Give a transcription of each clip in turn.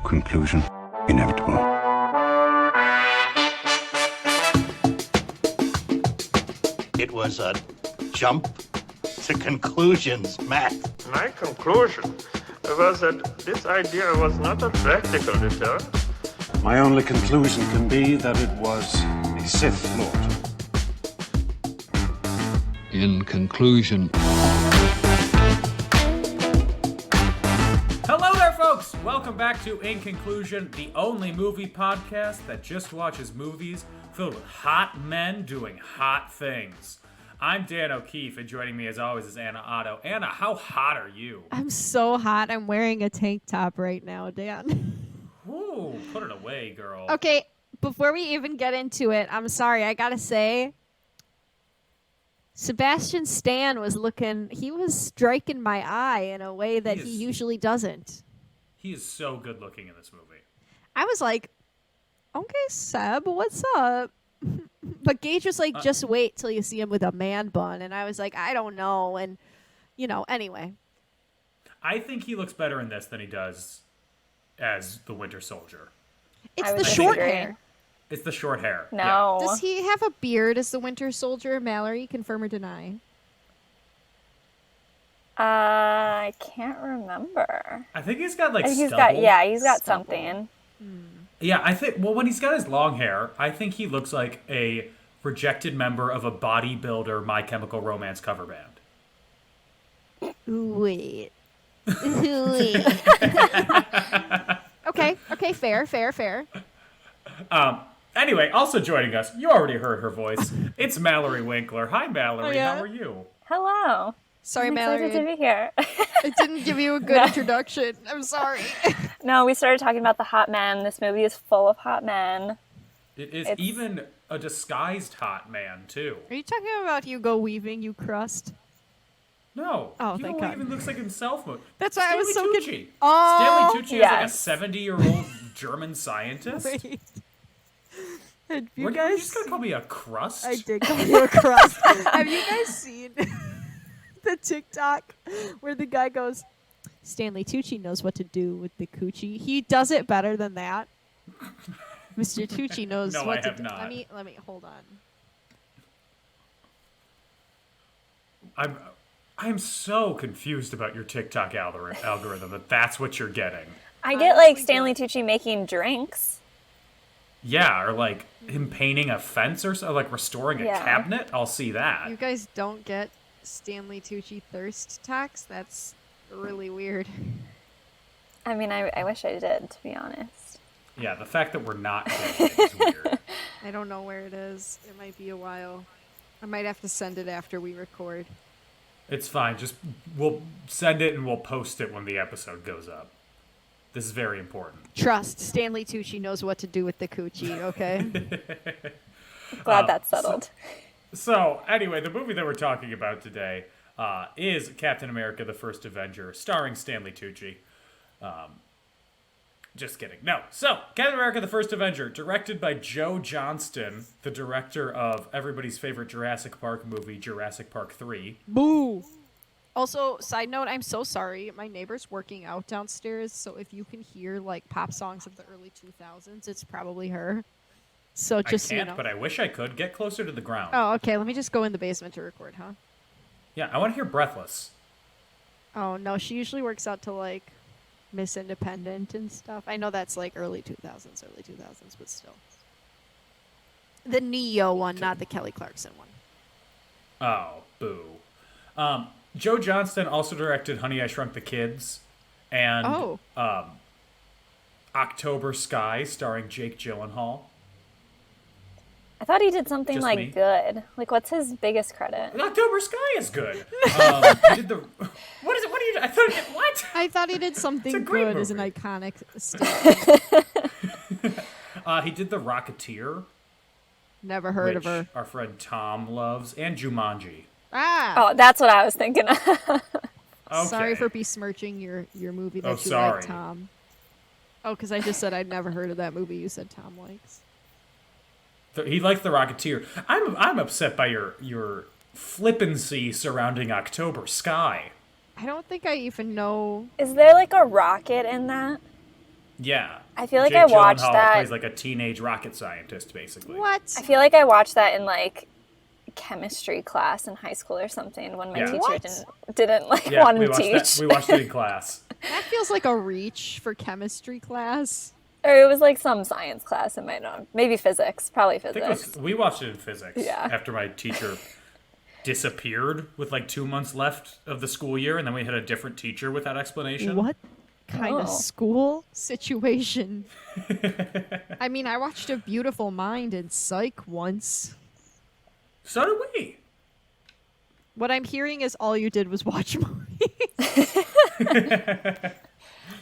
Conclusion inevitable. It was a jump to conclusions, Matt. My conclusion was that this idea was not a practical deterrent. My only conclusion can be that it was a Sith Lord. In conclusion. Hello there, folks! Welcome back to In Conclusion, the only movie podcast that just watches movies filled with hot men doing hot things. I'm Dan O'Keefe, and joining me as always is Anna Otto. Anna, how hot are you? I'm so hot. I'm wearing a tank top right now, Dan. Ooh, put it away, girl. Okay, before we even get into it, I'm sorry. I gotta say, Sebastian Stan was he was striking my eye in a way that he usually doesn't. He is so good looking in this movie. I was like, okay, Seb, what's up? But Gage was like, just wait till you see him with a man bun. And I was like, I don't know. And, anyway. I think he looks better in this than he does as the Winter Soldier. It's the short hair. It's the short hair. No. Yeah. Does he have a beard as the Winter Soldier? Mallory, confirm or deny? I can't remember. I think he's got he's stubble. got Stubble. something. Yeah, I think, when he's got his long hair, I think he looks like a rejected member of a bodybuilder My Chemical Romance cover band. Wait. Okay, fair. Anyway, also joining us, you already heard her voice. It's Mallory Winkler. Hi, Mallory. Hiya. How are you? Hello. Sorry, I'm Mallory. excited to be here. I didn't give you a good introduction. I'm sorry. No, we started talking about the hot men. This movie is full of hot men. It's even a disguised hot man, too. Are you talking about Hugo Weaving, you crust? No. Oh, Hugo thank God. even looks like himself. That's why I was so Tucci. Oh, Stanley Tucci yes. is like a 70-year-old German scientist. Wait. Have you You're guys... just going to call me a crust? I did call you a crust. Have you guys seen the TikTok where the guy goes, Stanley Tucci knows what to do with the coochie. He does it better than that. Mr. Tucci knows No, what I to have do. not. Let me hold on. I'm so confused about your TikTok algorithm that's what you're getting. I get like Stanley Tucci making drinks. Yeah, or like him painting a fence or so, like restoring a cabinet. I'll see that. You guys don't get Stanley Tucci thirst tax? That's really weird. I mean, I wish I did, to be honest. Yeah, the fact that we're not doing it is weird. I don't know where it is. It might be a while. I might have to send it after we record. It's fine. We'll send it and we'll post it when the episode goes up. This is very important. Trust, Stanley Tucci knows what to do with the coochie, okay? Glad that's settled. So, anyway, the movie that we're talking about today is Captain America: The First Avenger, starring Stanley Tucci. Just kidding. No. So, Captain America: The First Avenger, directed by Joe Johnston, the director of everybody's favorite Jurassic Park movie, Jurassic Park 3. Boo! Also, side note, I'm so sorry. My neighbor's working out downstairs, so if you can hear, like, pop songs of the early 2000s, it's probably her. So just, I can't, but I wish I could. Get closer to the ground. Oh, okay. Let me just go in the basement to record, huh? Yeah, I want to hear Breathless. Oh, no. She usually works out to, like, Miss Independent and stuff. I know that's, like, early 2000s, but still. The Neo one, not the Kelly Clarkson one. Oh, boo. Joe Johnston also directed Honey, I Shrunk the Kids and October Sky, starring Jake Gyllenhaal. I thought he did something Just like me? good. Like, what's his biggest credit? October Sky is good. He did the... What is it? What are you... I thought... What? I thought he did something great good as an movie. iconic statement. He did The Rocketeer, Never heard of which her. our friend Tom loves, and Jumanji. Ah! Oh, that's what I was thinking of. Okay. Sorry for besmirching your movie that Oh, you sorry. like, Tom. Oh, because I just said I'd never heard of that movie you said Tom likes. He liked The Rocketeer. I'm upset by your flippancy surrounding October Sky. I don't think I even know. Is there like a rocket in that? Yeah. I feel like Jake I watched Gyllenhaal that. plays like a teenage rocket scientist, basically. What? I feel like I watched that in like chemistry class in high school or something when my Yeah. teacher What? didn't like Yeah, want we to watched teach. that. We watched it in class. That feels like a reach for chemistry class. Or it was like some science class. It might not. Maybe physics. Probably I think physics. we watched it in physics. Yeah. After my teacher disappeared with like 2 months left of the school year, and then we had a different teacher with that explanation. What kind of Oh. school situation? I mean, I watched A Beautiful Mind in Psych once. So did we. What I'm hearing is all you did was watch movies.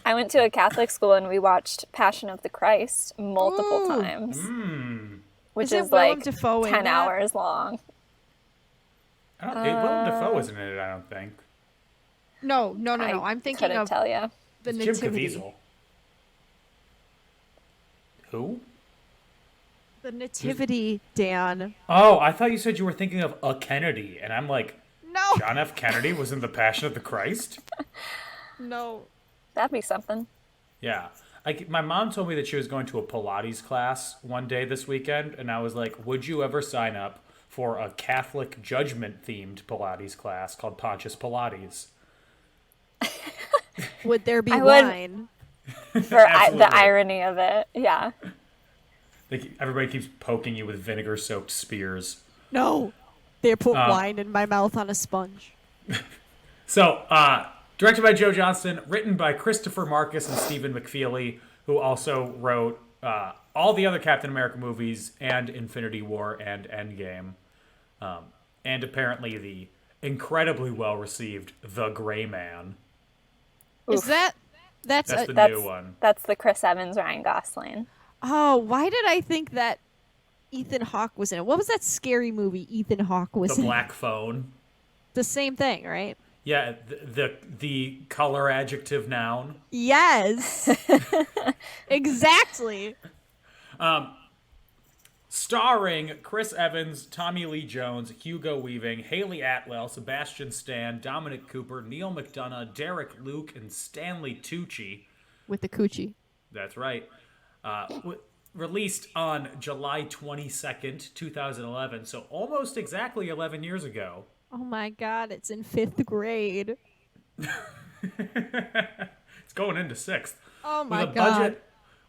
I went to a Catholic school and we watched Passion of the Christ multiple Ooh. times, Mm. which Isn't is Willem like Dafoe in 10 that? hours long. Willem Dafoe isn't in it, I don't think. No. I'm thinking couldn't of tell you. the It's Jim Nativity. Caviezel. Who? The Nativity, Dan. Oh, I thought you said you were thinking of a Kennedy, and I'm like, No. John F. Kennedy was in The Passion of the Christ? No. That'd be something. Yeah. My mom told me that she was going to a Pilates class one day this weekend, and I was like, would you ever sign up for a Catholic judgment-themed Pilates class called Pontius Pilates? Would there be I would- wine? For Absolutely. the irony of it. Yeah. Everybody keeps poking you with vinegar-soaked spears. No. They put wine in my mouth on a sponge. So, directed by Joe Johnston, written by Christopher Marcus and Stephen McFeely, who also wrote all the other Captain America movies and Infinity War and Endgame. And apparently the incredibly well-received The Gray Man. Is that... That's That's a... the new one. That's the Chris Evans, Ryan Gosling. Oh, why did I think that Ethan Hawke was in it? What was that scary movie Ethan Hawke was The in? Black Phone. The same thing, right? Yeah, the color adjective noun. Yes. Exactly. Starring Chris Evans, Tommy Lee Jones, Hugo Weaving, Haley Atwell, Sebastian Stan, Dominic Cooper, Neil McDonough, Derek Luke, and Stanley Tucci. With the coochie. That's right. Released on July 22nd, 2011, so almost exactly 11 years ago. Oh my god, it's in 5th grade. It's going into 6th. Oh my god.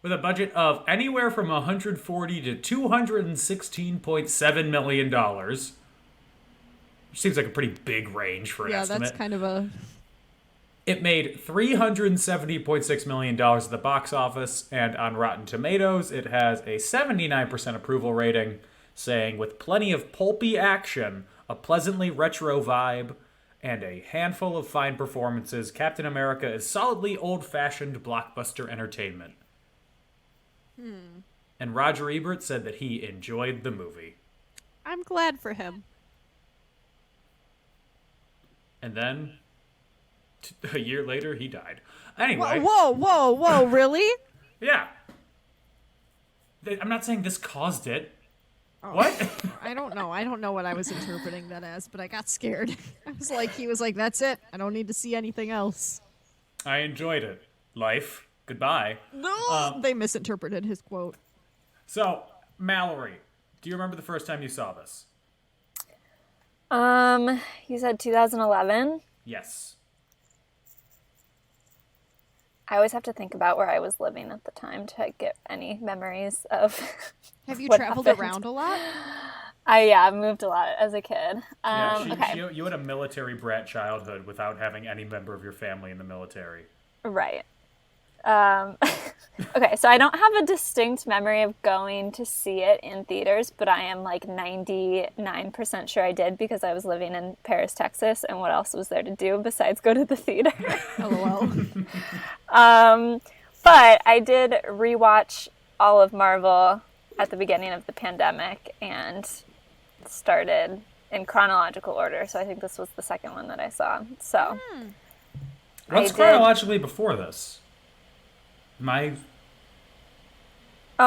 With a budget of anywhere from $140 to $216.7 million. Which seems like a pretty big range for an estimate. That's kind of a... It made $370.6 million at the box office, and on Rotten Tomatoes, it has a 79% approval rating, saying, with plenty of pulpy action, a pleasantly retro vibe, and a handful of fine performances, Captain America is solidly old-fashioned blockbuster entertainment. And Roger Ebert said that he enjoyed the movie. I'm glad for him. And then, a year later, he died. Anyway. Whoa, really? Yeah. I'm not saying this caused it. What? I don't know. I don't know what I was interpreting that as, but I got scared. I was like, he was like, that's it. I don't need to see anything else. I enjoyed it. Life. Goodbye. No! They misinterpreted his quote. So, Mallory, do you remember the first time you saw this? You said 2011. Yes. I always have to think about where I was living at the time to get any memories of. Have you what traveled happened. around a lot? I moved a lot as a kid. Yeah, Okay. you had a military brat childhood without having any member of your family in the military. Right. Okay, so I don't have a distinct memory of going to see it in theaters, but I am like 99% sure I did because I was living in Paris, Texas, and what else was there to do besides go to the theater? LOL. But I did rewatch all of Marvel at the beginning of the pandemic and started in chronological order, so I think this was the second one that I saw. So What's I did- chronologically before this? Oh, Am I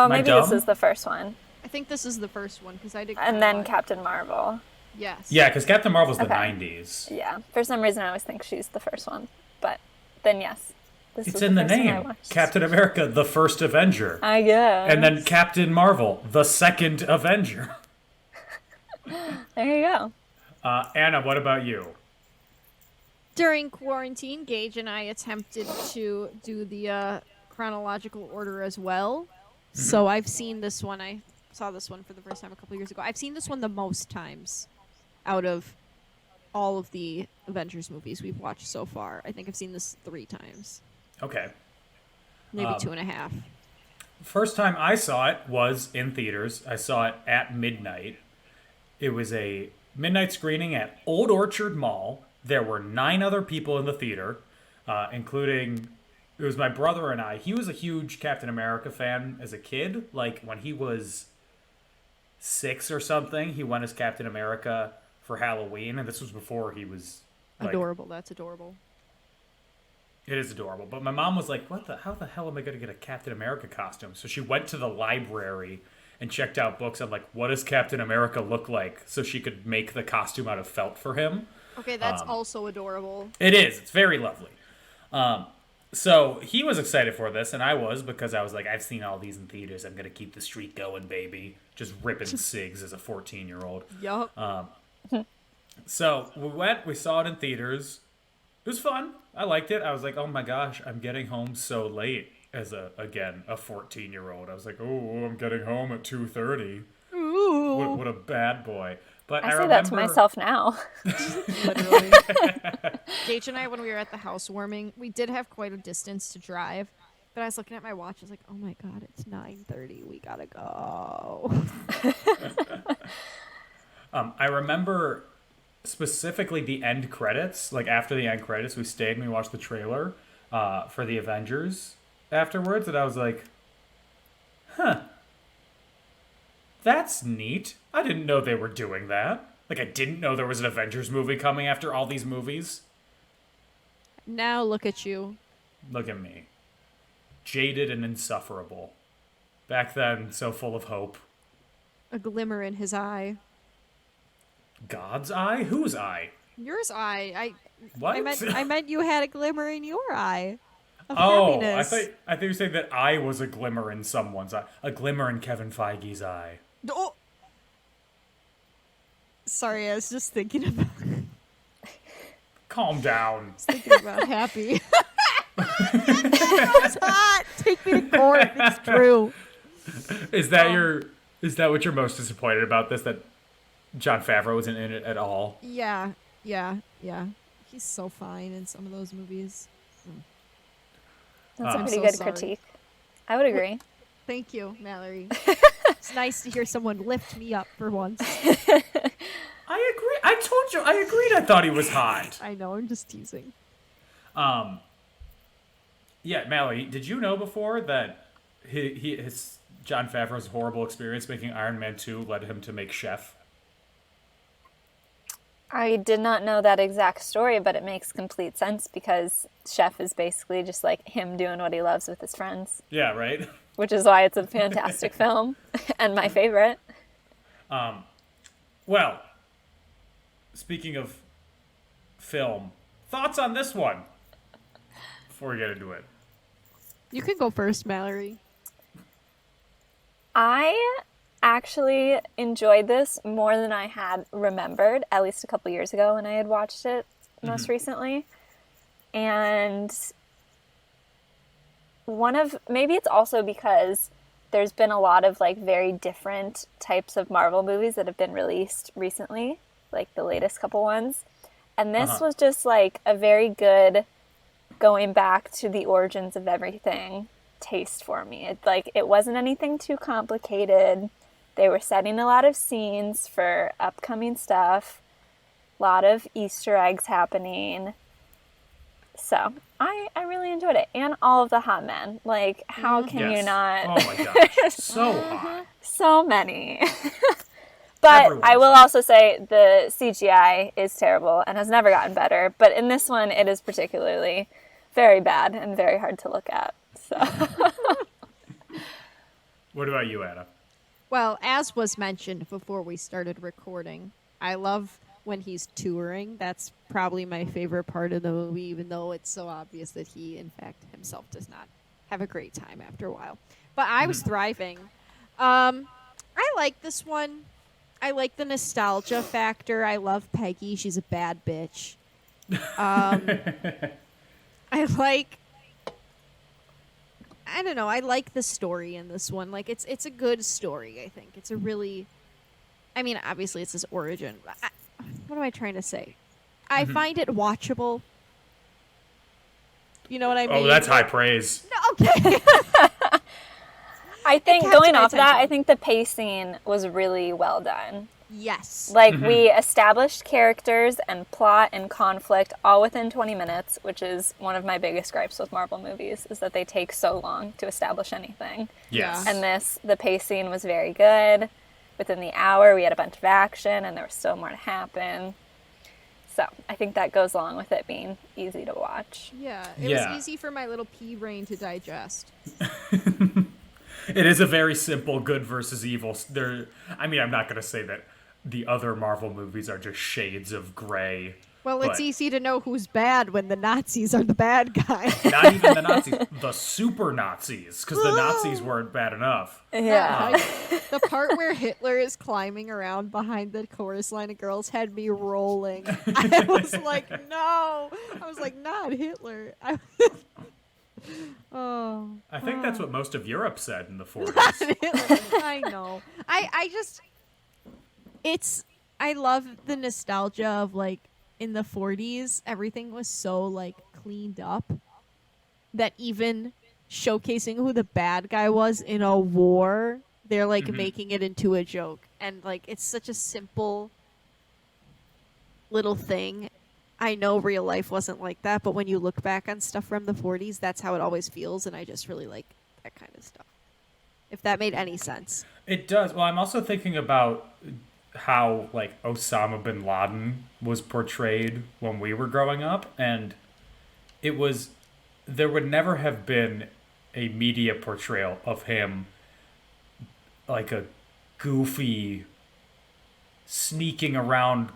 maybe this dumb? is the first one. I think this is the first one because I did. And then Captain Marvel. Yes. Yeah, because Captain Marvel's the Okay. 90s. Yeah. For some reason, I always think she's the first one. But then, yes. This It's was in the first one I name. watched. Captain America, the First Avenger. I guess. And then Captain Marvel, the Second Avenger. There you go. Anna, what about you? During quarantine, Gage and I attempted to do the chronological order as well. So I've seen this one. I saw this one for the first time a couple years ago. I've seen this one the most times out of all of the Avengers movies we've watched so far. I think I've seen this 3 times. Okay. Maybe 2.5. First time I saw it was in theaters. I saw it at midnight. It was a midnight screening at Old Orchard Mall. There were 9 other people in the theater, including, it was my brother and I. He was a huge Captain America fan as a kid. Like, when he was 6 or something, he went as Captain America for Halloween, and this was before he was, like, Adorable. That's adorable. it is adorable. But my mom was like, how the hell am I going to get a Captain America costume? So she went to the library and checked out books on, like, what does Captain America look like? So she could make the costume out of felt for him. Okay, that's also adorable. It is. It's very lovely. So he was excited for this, and I was, because I was like, I've seen all these in theaters. I'm going to keep the streak going, baby. Just ripping cigs as a 14-year-old. Yup. So we saw it in theaters. It was fun. I liked it. I was like, oh my gosh, I'm getting home so late as a 14-year-old. I was like, oh, I'm getting home at 2:30. Ooh. What a bad boy. But I I say remember, that to myself now. Literally. Gage and I, when we were at the housewarming, we did have quite a distance to drive. But I was looking at my watch. I was like, oh my God, it's 9:30. We gotta go. I remember specifically the end credits. Like, after the end credits, we stayed and we watched the trailer for the Avengers afterwards. And I was like, that's neat. I didn't know they were doing that. Like, I didn't know there was an Avengers movie coming after all these movies. Now look at you. Look at me. Jaded and insufferable. Back then, so full of hope. A glimmer in his eye. God's eye? Whose eye? Yours eye. What? I meant you had a glimmer in your eye. Of Oh, happiness. I thought you were saying that I was a glimmer in someone's eye. A glimmer in Kevin Feige's eye. Oh. Sorry, I was just thinking about Calm down. happy. It's hot. Take me to court. It's true. Is that what you're most disappointed about this? That Jon Favreau isn't in it at all? Yeah. He's so fine in some of those movies. That's a I'm pretty so good sorry. critique. I would agree. Thank you, Mallory. It's nice to hear someone lift me up for once. I agree. I told you. I agreed. I thought he was hot. I know, I'm just teasing. Yeah, Mallory, did you know before that his Jon Favreau's horrible experience making Iron Man 2 led him to make Chef? I did not know that exact story, but it makes complete sense because Chef is basically just like him doing what he loves with his friends. Yeah, right? Which is why it's a fantastic film and my favorite. Well, speaking of film, thoughts on this one before we get into it? You can go first, Mallory. I actually enjoyed this more than I had remembered, at least a couple years ago when I had watched it most recently. And maybe it's also because there's been a lot of like very different types of Marvel movies that have been released recently, like the latest couple ones. And this was just like a very good going back to the origins of everything taste for me. It wasn't anything too complicated. They were setting a lot of scenes for upcoming stuff, a lot of Easter eggs happening. So I really enjoyed it. And all of the hot men. Like, how can you not? Oh my gosh. So hot. So many. But Everyone's I will also say the CGI is terrible and has never gotten better. But in this one, it is particularly very bad and very hard to look at. So. What about you, Anna? Well, as was mentioned before we started recording, I love when he's touring. That's probably my favorite part of the movie, even though it's so obvious that he, in fact, himself does not have a great time after a while. But I was thriving. I like this one. I like the nostalgia factor. I love Peggy. She's a bad bitch. I don't know. I like the story in this one. Like, it's a good story, I think. It's a really... I mean, obviously, it's his origin. What am I trying to say? I find it watchable. You know what I mean? Oh, that's high praise. No, okay. I think, catches going my off that, attention. I think the pacing was really well done. Yes. Like, we established characters and plot and conflict all within 20 minutes, which is one of my biggest gripes with Marvel movies, is that they take so long to establish anything. Yes. And the pacing was very good. Within the hour, we had a bunch of action, and there was still more to happen. So, I think that goes along with it being easy to watch. Yeah, it Yeah. was easy for my little pea brain to digest. It is a very simple good versus evil. I mean, I'm not going to say that the other Marvel movies are just shades of gray. Well, it's but easy to know who's bad when the Nazis are the bad guy. Not even the Nazis, the super Nazis, because the Nazis weren't bad enough. Yeah. The part where Hitler is climbing around behind the chorus line of girls had me rolling. I was like, no. I was like, not Hitler. Oh. I think that's what most of Europe said in the 40s. Hitler. I know. I love the nostalgia of, like, in the 40s, everything was so, like, cleaned up that even showcasing who the bad guy was in a war, they're, like, making it into a joke. And, like, it's such a simple little thing. I know real life wasn't like that, but when you look back on stuff from the 40s, that's how it always feels, and I just really like that kind of stuff. If that made any sense. It does. Well, I'm also thinking about how, like, Osama bin Laden was portrayed when we were growing up, and there would never have been a media portrayal of him like a goofy, sneaking around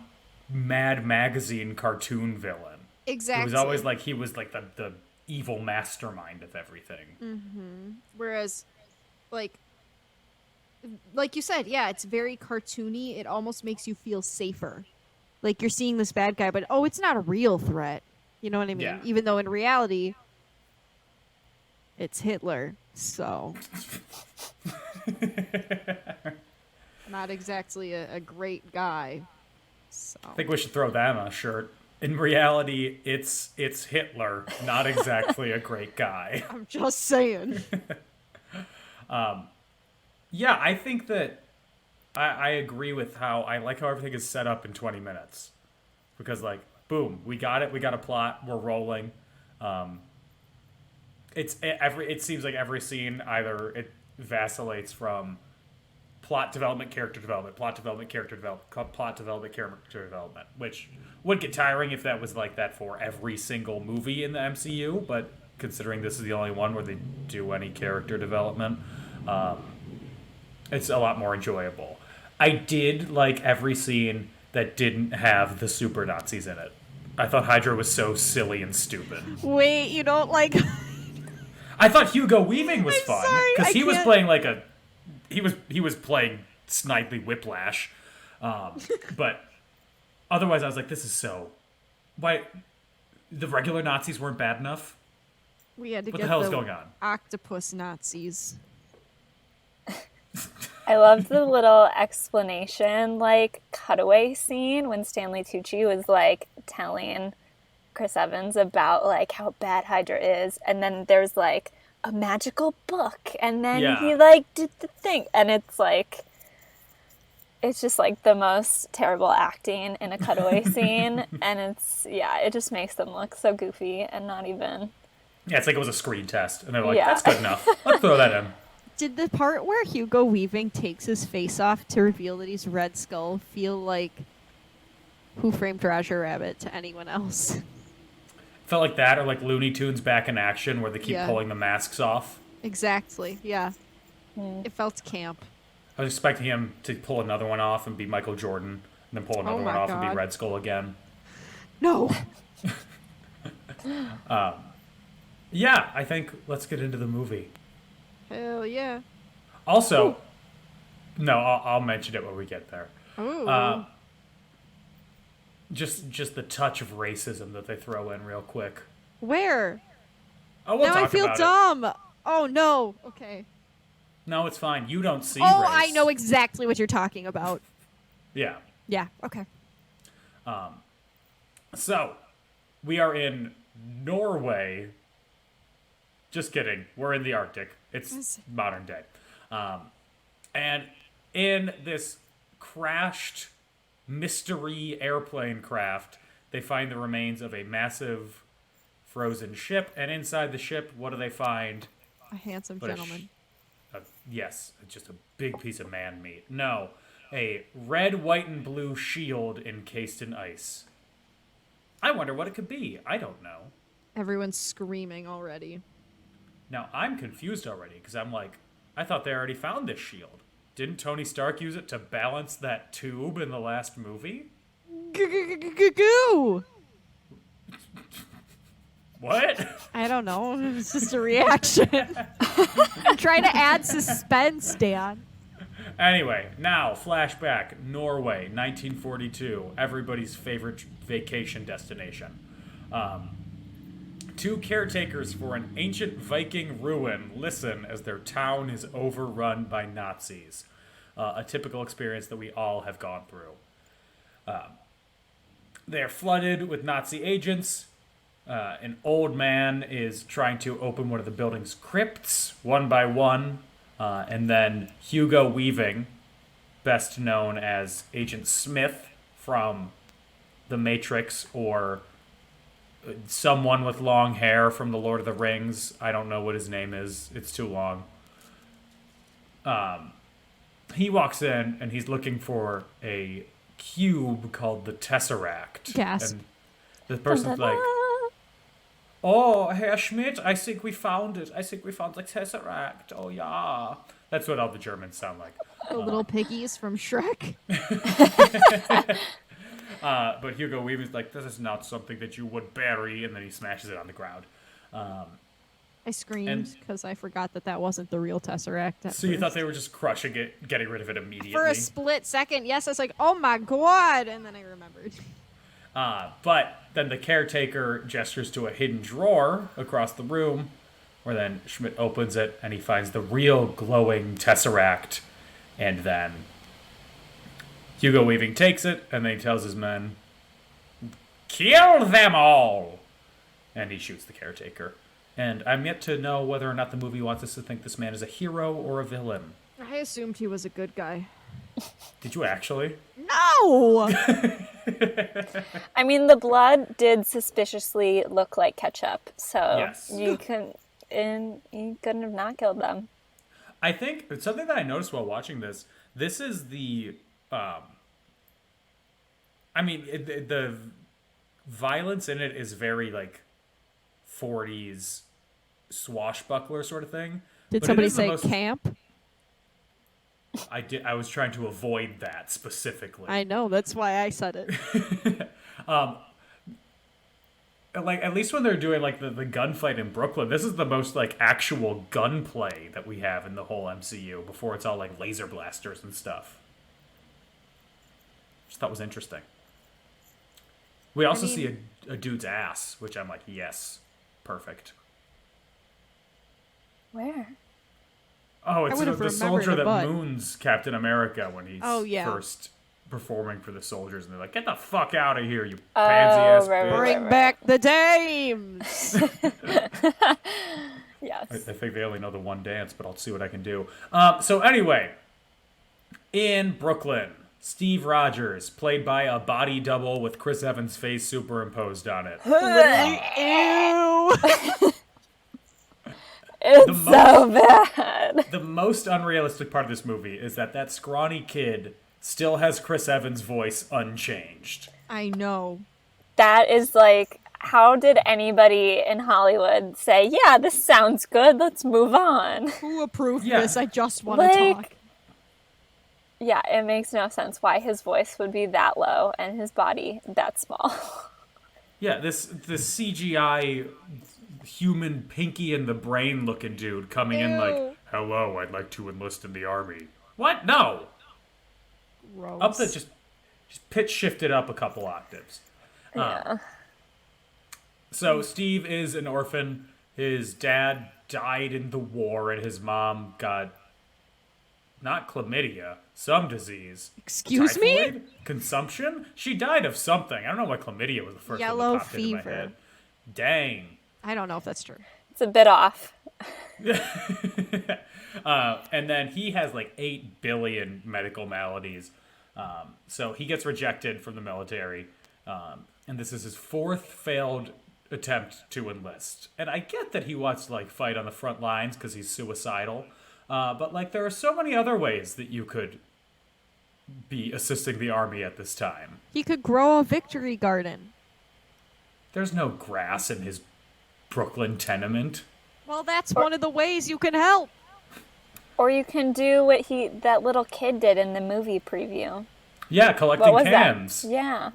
Mad Magazine cartoon villain. Exactly. It was always like he was like the evil mastermind of everything. Whereas, like you said, yeah, it's very cartoony. It almost makes you feel safer. Like you're seeing this bad guy, but it's not a real threat. You know what I mean? Yeah. Even though in reality, it's Hitler. So, not exactly a great guy. So. I think we should throw that on a shirt. In reality, it's Hitler, not exactly a great guy. I'm just saying. Yeah, I think that I agree with how I like how everything is set up in 20 minutes. Because, like, boom, we got it. We got a plot. We're rolling. It seems like every scene either it vacillates from plot development, character development, plot development, character development, plot development, character development, which would get tiring if that was like that for every single movie in the MCU, but considering this is the only one where they do any character development, it's a lot more enjoyable. I did like every scene that didn't have the super Nazis in it. I thought Hydra was so silly and stupid. Wait, you don't like... I thought Hugo Weaving was fun sorry, because I he was can't- playing like he was playing Snidely Whiplash, but otherwise I was like, this is so. Why the regular Nazis weren't bad enough? We had to What get the hell is going on? octopus Nazis. I loved the little explanation, like, cutaway scene when Stanley Tucci was, like, telling Chris Evans about, like, how bad Hydra is. And then there's, like, a magical book. And then he, like, did the thing. And it's, like, it's just, like, the most terrible acting in a cutaway scene. And it just makes them look so goofy and not even... Yeah, it's like it was a screen test, and they're like, Yeah. that's good enough. Let's throw that in. Did the part where Hugo Weaving takes his face off to reveal that he's Red Skull feel like Who Framed Roger Rabbit to anyone else? Felt like that, or like Looney Tunes Back in Action, where they keep Yeah. pulling the masks off. Exactly, yeah. It felt camp. I was expecting him to pull another one off and be Michael Jordan, then pull another Oh one my off and be God. Red Skull again. No. Yeah, I think let's get into the movie. Hell yeah. Also, no, I'll mention it when we get there. Ooh. Just the touch of racism that they throw in real quick. Where? Oh, we'll Now talk I feel about it. dumb. Oh no. Okay. No, it's fine. You don't see Oh, race. I know exactly what you're talking about. Yeah. Yeah. Okay. So, we are in Norway. Just kidding. We're in the Arctic. It's modern day. And in this crashed mystery airplane craft, they find the remains of a massive frozen ship. And inside the ship, what do they find? A handsome But a gentleman. Yes, just a big piece of man meat. No, a red, white, and blue shield encased in ice. I wonder what it could be. I don't know. Everyone's screaming already. Now, I'm confused already, because I'm like, I thought they already found this shield. Didn't Tony Stark use it to balance that tube in the last movie? Goo. What? I don't know. It's just a reaction. I'm trying to add suspense, Dan. Anyway, now, flashback. Norway, 1942. Everybody's favorite vacation destination. Two caretakers for an ancient Viking ruin listen as their town is overrun by Nazis. A typical experience that we all have gone through. They are flooded with Nazi agents. An old man is trying to open one of the building's crypts one by one. And then Hugo Weaving, best known as Agent Smith from The Matrix, or someone with long hair from The Lord of the Rings. I don't know what his name is. It's too long. He walks in and he's looking for a cube called the Tesseract. Gasp. And the person's like, "Oh, Herr Schmidt, I think we found it. I think we found the Tesseract. Oh, yeah." That's what all the Germans sound like. The little piggies from Shrek. But Hugo Weaving's like, "This is not something that you would bury," and then he smashes it on the ground. I screamed because I forgot that wasn't the real Tesseract. So you thought they were just crushing it, getting rid of it immediately? For a split second, yes. I was like, oh my god, and then I remembered. But then the caretaker gestures to a hidden drawer across the room, where then Schmidt opens it and he finds the real glowing Tesseract. And then Hugo Weaving takes it and then he tells his men, "Kill them all!" And he shoots the caretaker. And I'm yet to know whether or not the movie wants us to think this man is a hero or a villain. I assumed he was a good guy. Did you actually? No! I mean, the blood did suspiciously look like ketchup, so Yes. you couldn't have not killed them. I think it's something that I noticed while watching this. This is the, the violence in it is very like 40s swashbuckler sort of thing. Did But it somebody is the say most- camp? I was trying to avoid that specifically. I know, that's why I said it. Like, at least when they're doing like the gunfight in Brooklyn, this is the most like actual gunplay that we have in the whole MCU before it's all like laser blasters and stuff. Just thought was interesting. We also see a dude's ass, which I'm like, yes, perfect. Where? Oh, it's would've the remembered soldier the that butt. moons Captain America when he's Oh, yeah. first performing for the soldiers, and they're like, "Get the fuck out of here, you pansy ass right, bitch." Bring back the dames! Yes. I think they only know the one dance, but I'll see what I can do. So anyway, in Brooklyn, Steve Rogers, played by a body double with Chris Evans' face superimposed on it. Ew! It's so bad. The most unrealistic part of this movie is that scrawny kid still has Chris Evans' voice unchanged. I know. That is like, how did anybody in Hollywood say, yeah, this sounds good, let's move on? Who approved Yeah. this? I just want to Like- talk. Yeah, it makes no sense why his voice would be that low and his body that small. Yeah, this CGI human Pinky in the Brain looking dude coming in like, hello, I'd like to enlist in the army. What? No. Gross. Up the just pitch shifted up a couple octaves. Yeah. So Steve is an orphan. His dad died in the war, and his mom got not chlamydia, some disease. Excuse me? Typhoid? Consumption? She died of something. I don't know why chlamydia was the first one Yellow that popped into my fever. head. Dang. I don't know if that's true. It's a bit off. And then he has like 8 billion medical maladies. So he gets rejected from the military. And this is his 4th failed attempt to enlist. And I get that he wants to like fight on the front lines because he's suicidal. But like there are so many other ways that you could be assisting the army at this time. He could grow a victory garden. There's no grass in his Brooklyn tenement. Well, that's one of the ways you can help. Or you can do what that little kid did in the movie preview. Yeah, What collecting was cans. that? Yeah.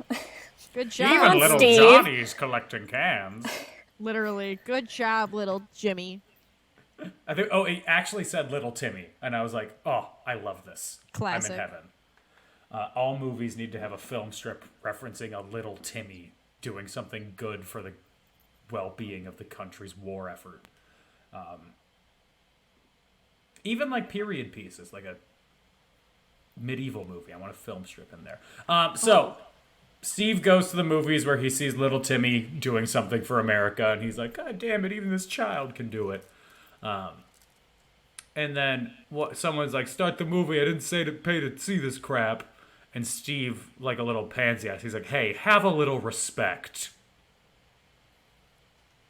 Good job. Even little Steve. Johnny's collecting cans. Literally. Good job, little Jimmy. I think. Oh, it actually said Little Timmy, and I was like, "Oh, I love this. Classic. I'm in heaven." All movies need to have a film strip referencing a little Timmy doing something good for the well-being of the country's war effort. Even like period pieces, like a medieval movie. I want a film strip in there. So Steve goes to the movies where he sees little Timmy doing something for America, and he's like, God damn it, even this child can do it. And then someone's like, start the movie. I didn't say to pay to see this crap. And Steve, like a little pansy ass, he's like, hey, have a little respect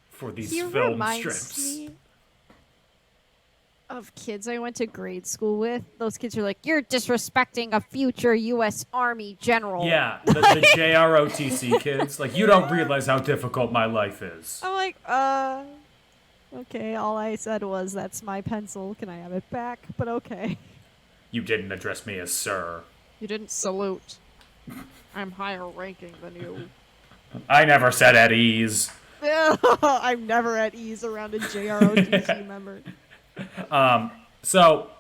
for these He film reminds strips. me of kids I went to grade school with. Those kids are like, you're disrespecting a future U.S. Army general. Yeah, the JROTC kids. Like, you don't realize how difficult my life is. I'm like, okay, all I said was, that's my pencil. Can I have it back? But okay. You didn't address me as sir. You didn't salute. I'm higher ranking than you. I never said at ease. I'm never at ease around a JROTC member. So,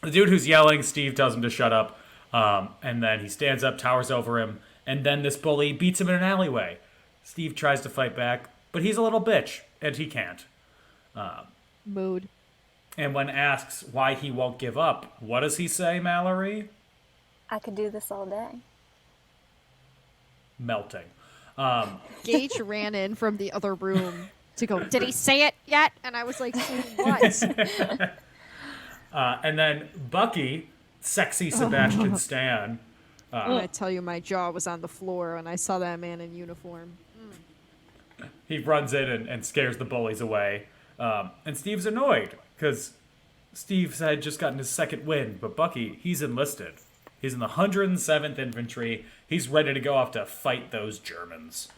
the dude who's yelling, Steve tells him to shut up. And then he stands up, towers over him, and then this bully beats him in an alleyway. Steve tries to fight back, but he's a little bitch, and he can't. Mood. And when asks why he won't give up, what does he say, Mallory? I could do this all day. Melting. Gage ran in from the other room to go, did he say it yet? And I was like, so what? And then Bucky, sexy Sebastian Stan. I tell you, my jaw was on the floor when I saw that man in uniform. He runs in and scares the bullies away. And Steve's annoyed because Steve had just gotten his 2nd win, but Bucky, he's enlisted. He's in the 107th Infantry. He's ready to go off to fight those Germans.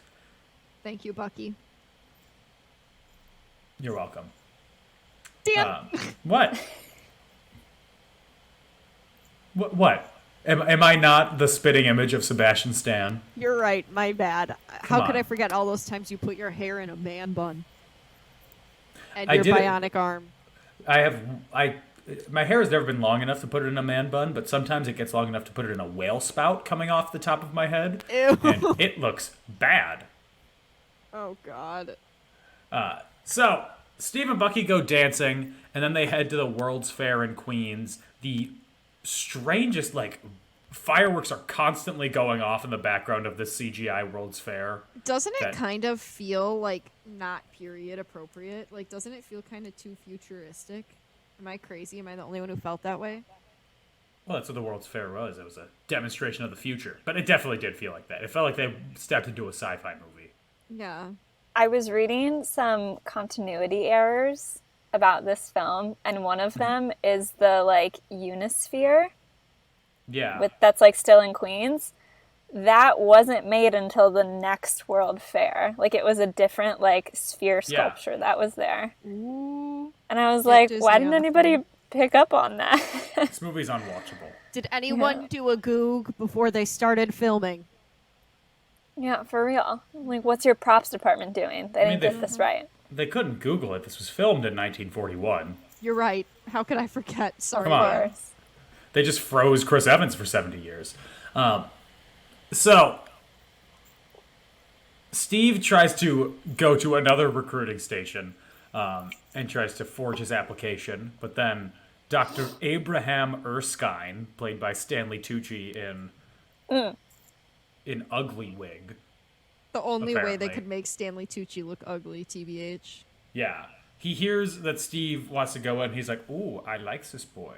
Thank you, Bucky. You're welcome. Dan! What? What? Am I not the spitting image of Sebastian Stan? You're right, my bad. How could on. I forget all those times you put your hair in a man bun? And I your did it- bionic arm. My hair has never been long enough to put it in a man bun, but sometimes it gets long enough to put it in a whale spout coming off the top of my head. Ew. And it looks bad. Oh, God. So, Steve and Bucky go dancing, and then they head to the World's Fair in Queens. The strangest, fireworks are constantly going off in the background of this CGI World's Fair. Doesn't it That- kind of feel, not period appropriate? Doesn't it feel kind of too futuristic? Am I crazy? Am I the only one who felt that way? Well, that's what the World's Fair was. It was a demonstration of the future. But it definitely did feel like that. It felt like they stepped into a sci-fi movie. Yeah. I was reading some continuity errors about this film, and one of them is the Unisphere Yeah. that's still in Queens. That wasn't made until the next World Fair. It was a different sphere Yeah. sculpture that was there. Ooh. And I was Get like, Disney why on didn't the anybody pick up on that. This movie's unwatchable. Did anyone do a Goog before they started filming? Yeah, for real. Like, what's your props department doing? They didn't get this right. They couldn't Google it. This was filmed in 1941. You're right. How could I forget? Sorry. Come on. They just froze Chris Evans for 70 years. So, Steve tries to go to another recruiting station and tries to forge his application, but then Dr. Abraham Erskine, played by Stanley Tucci in Ugly Wig. The only way they apparently. could make Stanley Tucci look ugly, TBH. Yeah. He hears that Steve wants to go in. He's like, ooh, I like this boy.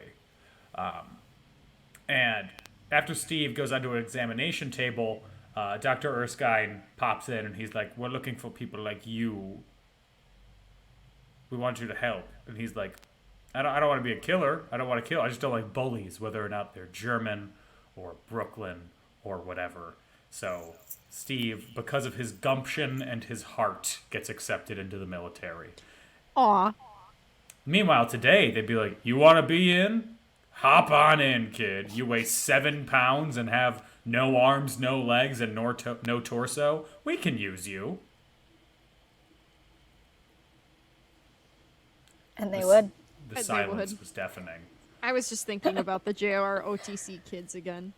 And after Steve goes onto an examination table, Dr. Erskine pops in and he's like, we're looking for people like you. We want you to help. And he's like, I don't want to be a killer. I don't want to kill. I just don't like bullies, whether or not they're German or Brooklyn or whatever. So Steve, because of his gumption and his heart, gets accepted into the military. Aw. Meanwhile, today, they'd be like, you want to be in? Hop on in, kid. You weigh 7 pounds and have no arms, no legs, and no torso. We can use you. And they would. The They silence would. was deafening. I was just thinking about the JR OTC kids again.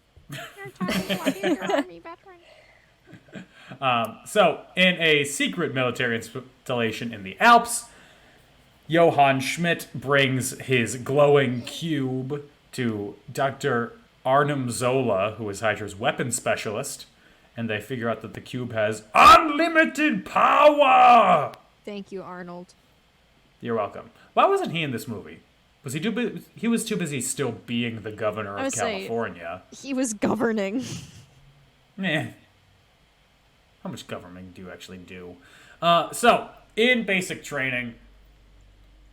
So, in a secret military installation in the Alps, Johann Schmidt brings his glowing cube to Dr. Arnim Zola, who is Hydra's weapons specialist, and they figure out that the cube has unlimited power! Thank you, Arnold. You're welcome. Why wasn't he in this movie? Was he was too busy still being the governor of California. He was governing. How much governing do you actually do? So, in basic training,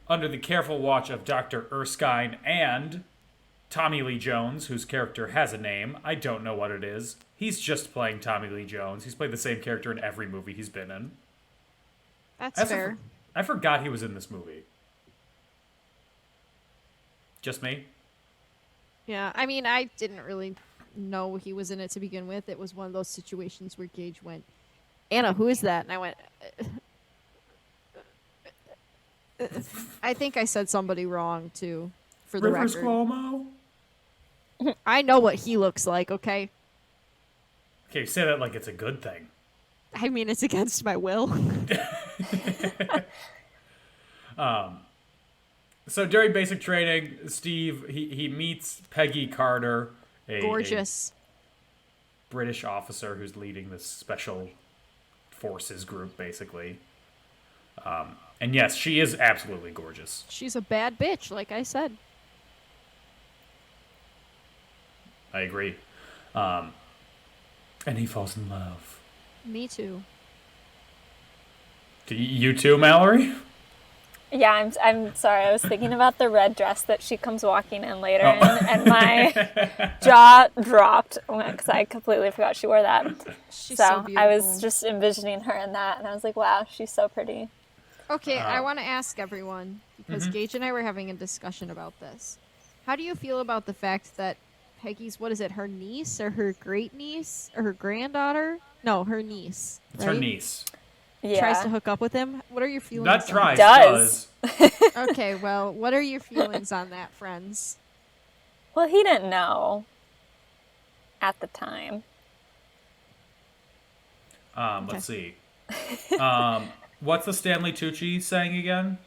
under the careful watch of Dr. Erskine and Tommy Lee Jones, whose character has a name. I don't know what it is. He's just playing Tommy Lee Jones. He's played the same character in every movie he's been in. That's fair. I forgot he was in this movie. Just me? Yeah, I mean, I didn't really know he was in it to begin with. It was one of those situations where Gage went, Anna, who is that? And I went, I think I said somebody wrong, too, for the Rivers record. Cuomo? I know what he looks like, okay? Okay, say that like it's a good thing. I mean, it's against my will. So during basic training, Steve, he meets Peggy Carter, Gorgeous. a British officer who's leading this special forces group, basically. And yes, she is absolutely gorgeous. She's a bad bitch, like I said. I agree. And he falls in love. Me too. You too, Mallory? Yeah, I'm sorry. I was thinking about the red dress that she comes walking in later, and my jaw dropped because I completely forgot she wore that. She's So beautiful. I was just envisioning her in that, and I was like, wow, she's so pretty. Okay, I want to ask everyone, because Gage and I were having a discussion about this. How do you feel about the fact that Peggy's, what is it, her niece or her great niece or her granddaughter? No, her niece. It's right? her niece. Yeah. Tries to hook up with him. What are your feelings? Not on tries, Does. does. Okay, well, what are your feelings on that, friends? Well, he didn't know at the time. Let's see. What's the Stanley Tucci saying again?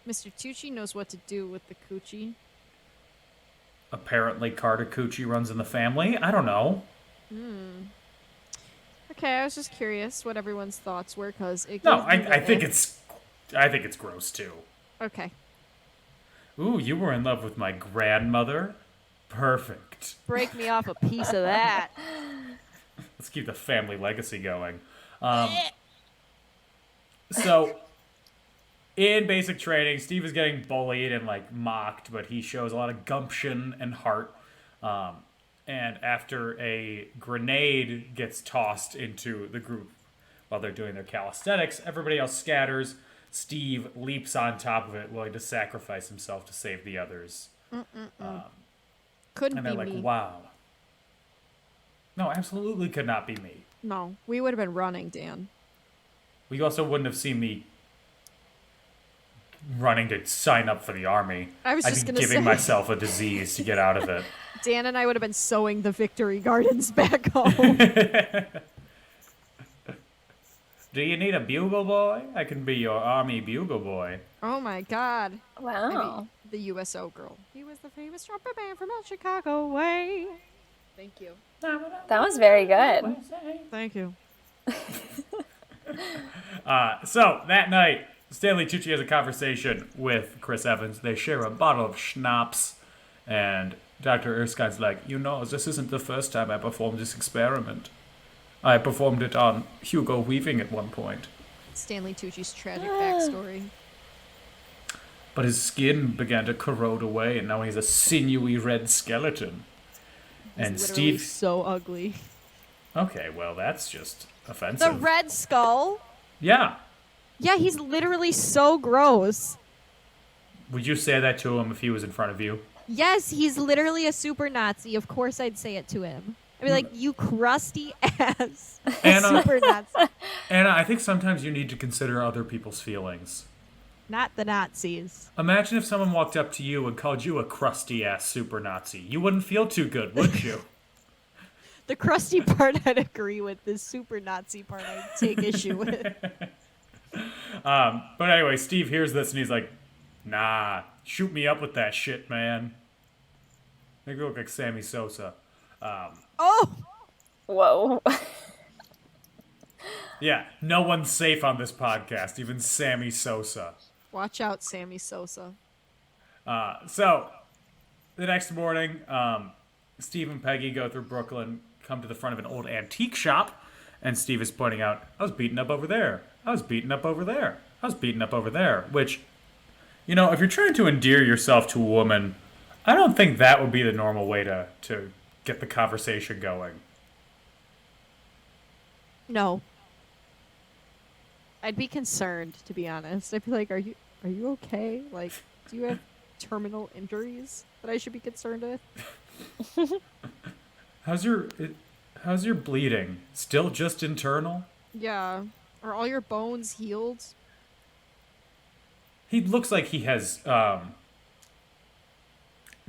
Mr. Tucci knows what to do with the coochie. Apparently Carter Cucci runs in the family. I don't know. Okay, I was just curious what everyone's thoughts were, because it No, gave me the I think ick. it's gross too. Okay. Ooh, you were in love with my grandmother? Perfect. Break me off a piece of that. Let's keep the family legacy going. So, in basic training, Steve is getting bullied and mocked, but he shows a lot of gumption and heart. And after a grenade gets tossed into the group while they're doing their calisthenics, everybody else scatters. Steve leaps on top of it, willing to sacrifice himself to save the others. Couldn't And be they're like, me. wow. No, absolutely could not be me. No, we would have been running, Dan. We also wouldn't have seen me running to sign up for the army. I was I'd just be gonna giving say. myself a disease to get out of it. Dan and I would have been sewing the Victory Gardens back home. Do you need a bugle boy? I can be your army bugle boy. Oh my God. Wow. I mean, the USO girl. He was the famous trumpet man from El Chicago way. Thank you. That was very good. Thank you. So, that night, Stanley Tucci has a conversation with Chris Evans. They share a bottle of schnapps, and Dr. Erskine's like, you know, this isn't the first time I performed this experiment. I performed it on Hugo Weaving at one point. Stanley Tucci's tragic backstory. But his skin began to corrode away, and now he's a sinewy red skeleton. And He's literally Steve... so ugly. Okay, well, that's just The offensive. Red Skull? Yeah. Yeah, he's literally so gross. Would you say that to him if he was in front of you? Yes, he's literally a super Nazi. Of course I'd say it to him. I'd be like, you crusty ass Anna, super Nazi. Anna, I think sometimes you need to consider other people's feelings. Not the Nazis. Imagine if someone walked up to you and called you a crusty-ass super Nazi. You wouldn't feel too good, would you? The crusty part I'd agree with. The super Nazi part I'd take issue with. But anyway, Steve hears this and he's like, nah, shoot me up with that shit, man. Make me look like Sammy Sosa. Oh! Whoa. Yeah, no one's safe on this podcast, even Sammy Sosa. Watch out, Sammy Sosa. So, the next morning, Steve and Peggy go through Brooklyn, come to the front of an old antique shop, and Steve is pointing out, I was beaten up over there. I was beaten up over there. I was beaten up over there. Which, you know, if you're trying to endear yourself to a woman, I don't think that would be the normal way to get the conversation going. No. I'd be concerned, to be honest. I'd be like, are you okay? Like, do you have terminal injuries that I should be concerned with? How's your bleeding? Still just internal? Yeah. Are all your bones healed? He looks like he has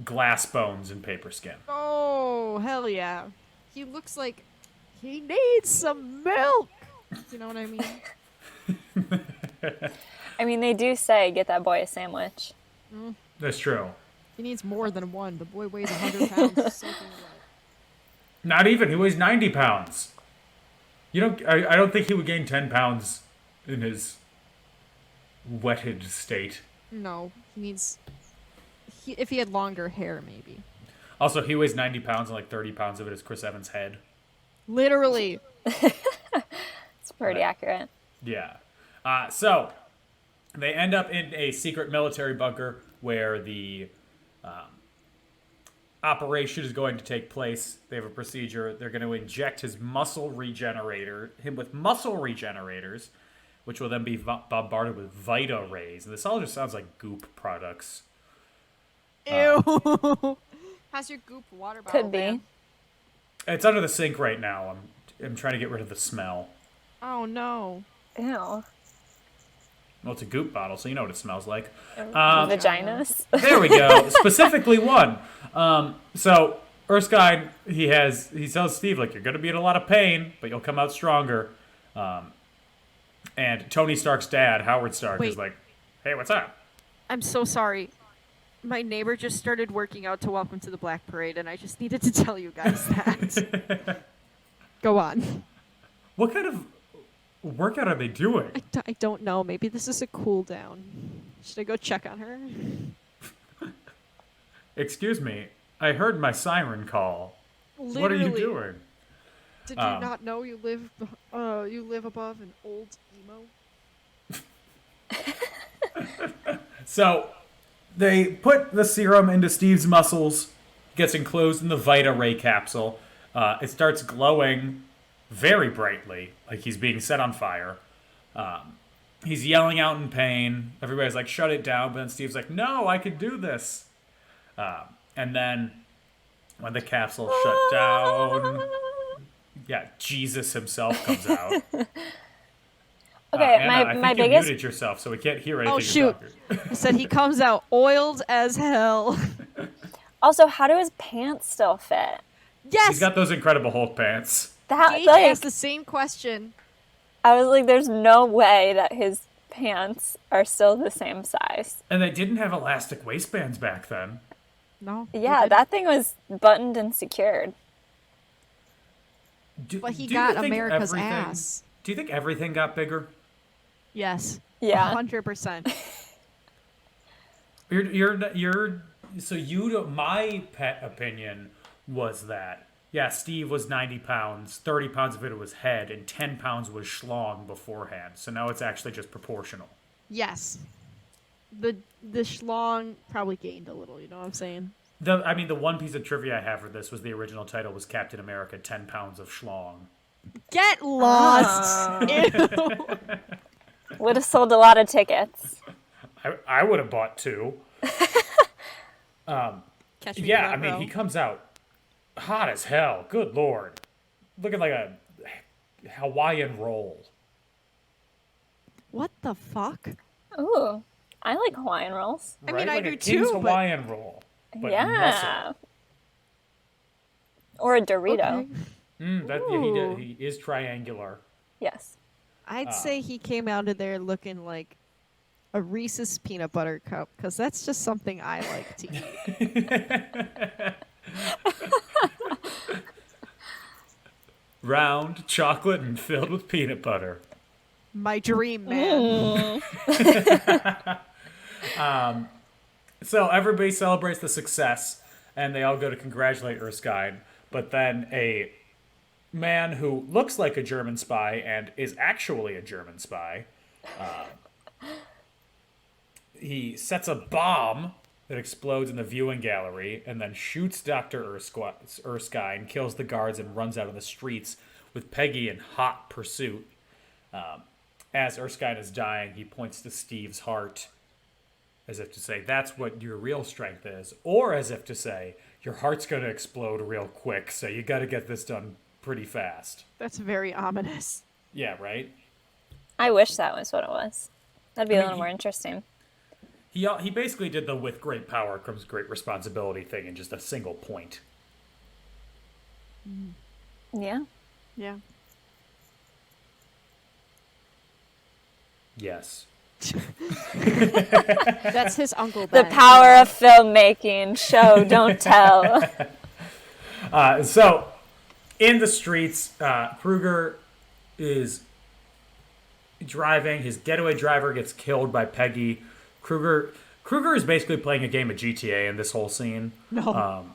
glass bones and paper skin. Oh, hell yeah. He looks like he needs some milk. You know what I mean? I mean, they do say, get that boy a sandwich. That's true. He needs more than one. The boy weighs 100 pounds. Soaking wet. Not even. He weighs 90 pounds. I don't think he would gain 10 pounds in his wetted state. No, he needs... if he had longer hair, maybe. Also, he weighs 90 pounds and like 30 pounds of it is Chris Evans' head. Literally. It's pretty accurate. Yeah. So, they end up in a secret military bunker where the operation is going to take place. They have a procedure. They're going to inject him with muscle regenerators, which will then be bombarded with Vita rays. And this all just sounds like goop products. Ew. How's your goop water bottle? Could be. man? It's under the sink right now. I'm trying to get rid of the smell. Oh, no. Ew. Well, it's a goop bottle, so you know what it smells like. Vaginas. There we go. Specifically one. So Erskine, he tells Steve, like, you're going to be in a lot of pain, but you'll come out stronger. And Tony Stark's dad, Howard Stark, is Wait. like, hey, what's up? I'm so sorry. My neighbor just started working out to Welcome to the Black Parade, and I just needed to tell you guys that. Go on. What kind of workout are they doing? I don't know. Maybe this is a cool down. Should I go check on her? Excuse me. I heard my siren call. Literally. What are you doing? Did you not know you live above an old emo? So they put the serum into Steve's muscles, gets enclosed in the Vita Ray capsule. It starts glowing very brightly, like he's being set on fire. He's yelling out in pain. Everybody's like, shut it down. But then Steve's like, no, I could do this. And then when the capsule shut down, yeah, Jesus himself comes out. Okay, Anna, I my think you biggest. muted yourself, so we can't hear anything. Oh, shoot. He said he comes out oiled as hell. Also, how do his pants still fit? Yes! He's got those Incredible Hulk pants. That Gage like asked the same question. I was like, there's no way that his pants are still the same size. And they didn't have elastic waistbands back then. No. Yeah, that thing was buttoned and secured. But he do you got think America's everything- ass. Do you think everything got bigger? Yes. Yeah. 100%. So you don't, my pet opinion was that, yeah, Steve was 90 pounds, 30 pounds of it was head, and 10 pounds was schlong beforehand. So now it's actually just proportional. Yes. The schlong probably gained a little, you know what I'm saying? The one piece of trivia I have for this was the original title was Captain America, 10 pounds of schlong. Get lost! Ew. Would have sold a lot of tickets. I would have bought two. Catch me Yeah, I front mean, row. he comes out hot as hell. Good Lord. Looking like a Hawaiian roll. What the fuck? Ooh, I like Hawaiian rolls. I mean, right? I Like do a King's too, but- Hawaiian roll. But Yeah. muscle. Or a Dorito. Okay. He is triangular. Yes. I'd say he came out of there looking like a Reese's peanut butter cup, because that's just something I like to eat. Round, chocolate, and filled with peanut butter. My dream, man. So everybody celebrates the success, and they all go to congratulate Erskine. But then a man who looks like a German spy and is actually a German spy, he sets a bomb that explodes in the viewing gallery and then shoots Dr. Erskine, kills the guards, and runs out of the streets with Peggy in hot pursuit. As Erskine is dying, he points to Steve's heart as if to say, that's what your real strength is. Or as if to say, your heart's going to explode real quick, so you got to get this done pretty fast. That's very ominous. Yeah, right? I wish that was what it was. That'd be I a mean, little more interesting. He basically did the with great power comes great responsibility thing in just a single point. Yeah. Yeah. Yes. That's his Uncle The Ben. power of filmmaking. Show, don't tell. So, in the streets, Kruger is driving. His getaway driver gets killed by Peggy. Kruger is basically playing a game of GTA in this whole scene. No.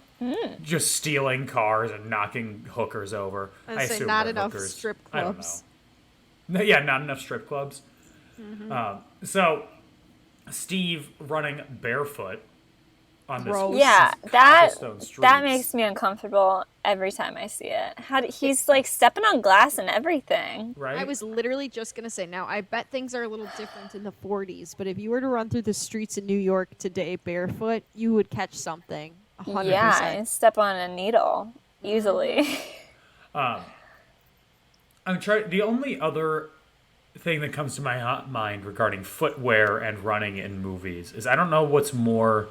Just stealing cars and knocking hookers over. I'd I say assume not they're enough hookers. strip I don't clubs. know. Yeah, not enough strip clubs. So, Steve running barefoot on this Gross. Yeah, that cobblestone streets. that makes me uncomfortable every time I see it. He's like stepping on glass and everything. right. I was literally just going to say, now, I bet things are a little different in the 40s, but if you were to run through the streets in New York today barefoot, you would catch something. 100%. Yeah, I step on a needle easily. I'm trying. The only other thing that comes to my mind regarding footwear and running in movies is I don't know what's more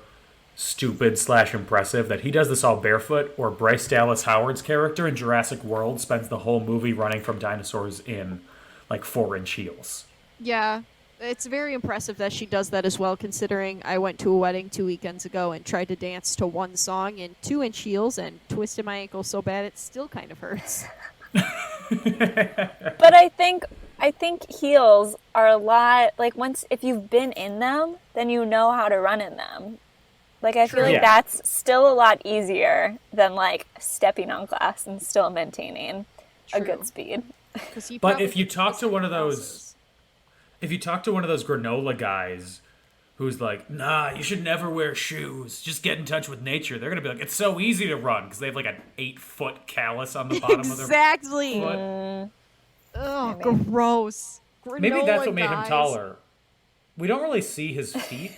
stupid / impressive, that he does this all barefoot, or Bryce Dallas Howard's character in Jurassic World spends the whole movie running from dinosaurs in like 4-inch heels. Yeah, it's very impressive that she does that as well, considering I went to a wedding 2 weekends ago and tried to dance to one song in 2-inch heels and twisted my ankle so bad it still kind of hurts. But I think heels are a lot like if you've been in them, then you know how to run in them. Like I feel like Yeah. that's still a lot easier than like stepping on glass and still maintaining a True. good speed. But if you talk to one of those, granola guys who's like, nah, you should never wear shoes, just get in touch with nature, they're gonna be like, it's so easy to run because they have like an 8-foot callus on the bottom of their Exactly. foot. Ugh, gross. Maybe Granola, that's what made him guys. taller. We don't really see his feet.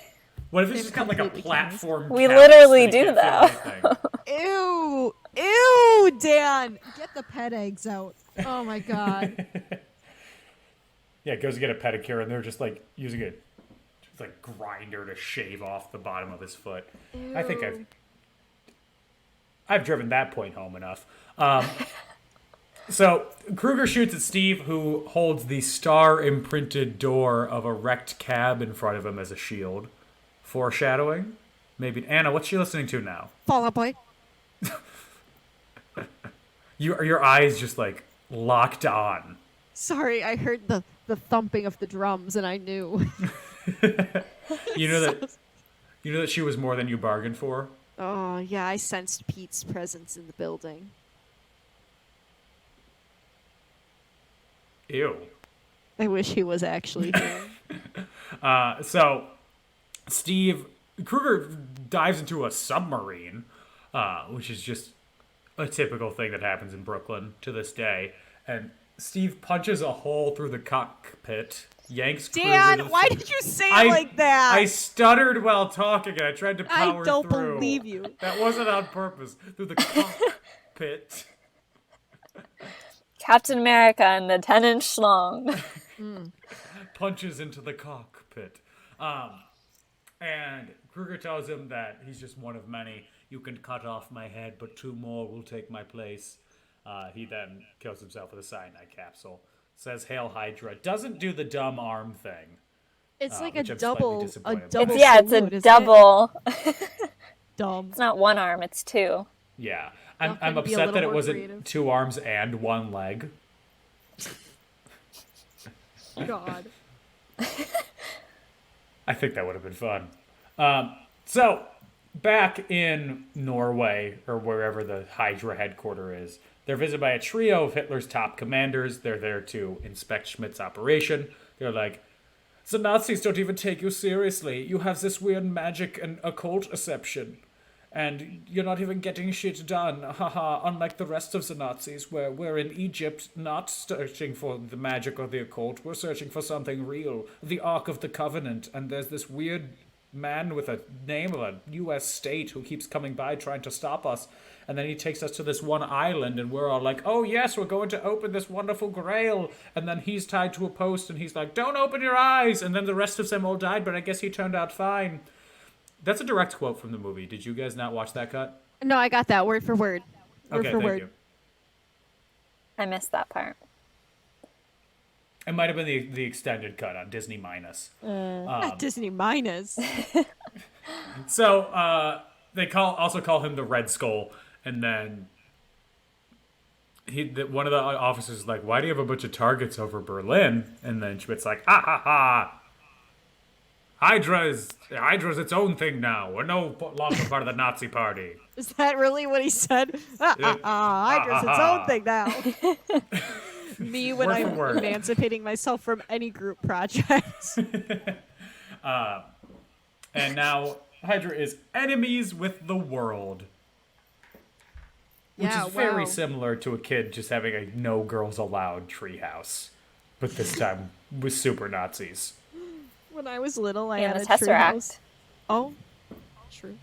What if it's just kind of like a completely platform? We callus literally that he do, can't feel anything? Ew. Ew, Dan. Get the pet eggs out. Oh, my God. Yeah, goes to get a pedicure, and they're just like using a grinder to shave off the bottom of his foot. Ew. I think I've driven that point home enough. So Kruger shoots at Steve, who holds the star-imprinted door of a wrecked cab in front of him as a shield. Foreshadowing? Maybe. Anna, what's she listening to now? Fall Out Boy. Your eyes just like locked on. Sorry, I heard the thumping of the drums, and I knew. You know that she was more than you bargained for? Oh, yeah, I sensed Pete's presence in the building. Ew. I wish he was actually here. So Steve Kruger dives into a submarine, which is just a typical thing that happens in Brooklyn to this day. And Steve punches a hole through the cockpit, yanks Kruger Dan, to the why did you say it like that? I stuttered while talking, and I tried to power through. I don't believe you. That wasn't on purpose. Through the cockpit. Captain America and the 10-inch schlong. Punches into the cockpit. And Kruger tells him that he's just one of many. You can cut off my head, but 2 more will take my place. He then kills himself with a cyanide capsule. Says, "Hail Hydra." Doesn't do the dumb arm thing. It's like a which I'm double slightly disappointed double. It's salute, a isn't double. Dumb. It's not 1 arm, it's 2. Yeah. Y'all I'm couldn't be a upset little that it more wasn't creative? 2 arms and 1 leg. God. I think that would have been fun. So, back in Norway, or wherever the Hydra headquarters is, they're visited by a trio of Hitler's top commanders. They're there to inspect Schmidt's operation. They're like, "The Nazis don't even take you seriously. You have this weird magic and occult deception. And you're not even getting shit done. Haha, unlike the rest of the Nazis, where we're in Egypt not searching for the magic or the occult. We're searching for something real. The Ark of the Covenant. And there's this weird man with a name of a U.S. state who keeps coming by trying to stop us. And then he takes us to this one island, and we're all like, oh yes, we're going to open this wonderful grail. And then he's tied to a post, and he's like, don't open your eyes. And then the rest of them all died, but I guess he turned out fine." That's a direct quote from the movie. Did you guys not watch that cut? No, I got that word for word. Word Okay, for thank word. you. I missed that part. It might have been the extended cut on Disney Minus. Disney minus. So they also call him the Red Skull, and then one of the officers is like, "Why do you have a bunch of targets over Berlin?" And then Schmidt's like, "Ha ha ha! Hydra's its own thing now. We're no longer part of the Nazi Party." Is that really what he said? Hydra's its own thing now. Me when Word for I'm word. emancipating myself from any group projects. And now Hydra is enemies with the world. Which Yeah, is very wow. similar to a kid just having a no girls allowed treehouse. But this time with super Nazis. When I was little, I And had the a tree house. Tesseract. Oh, true.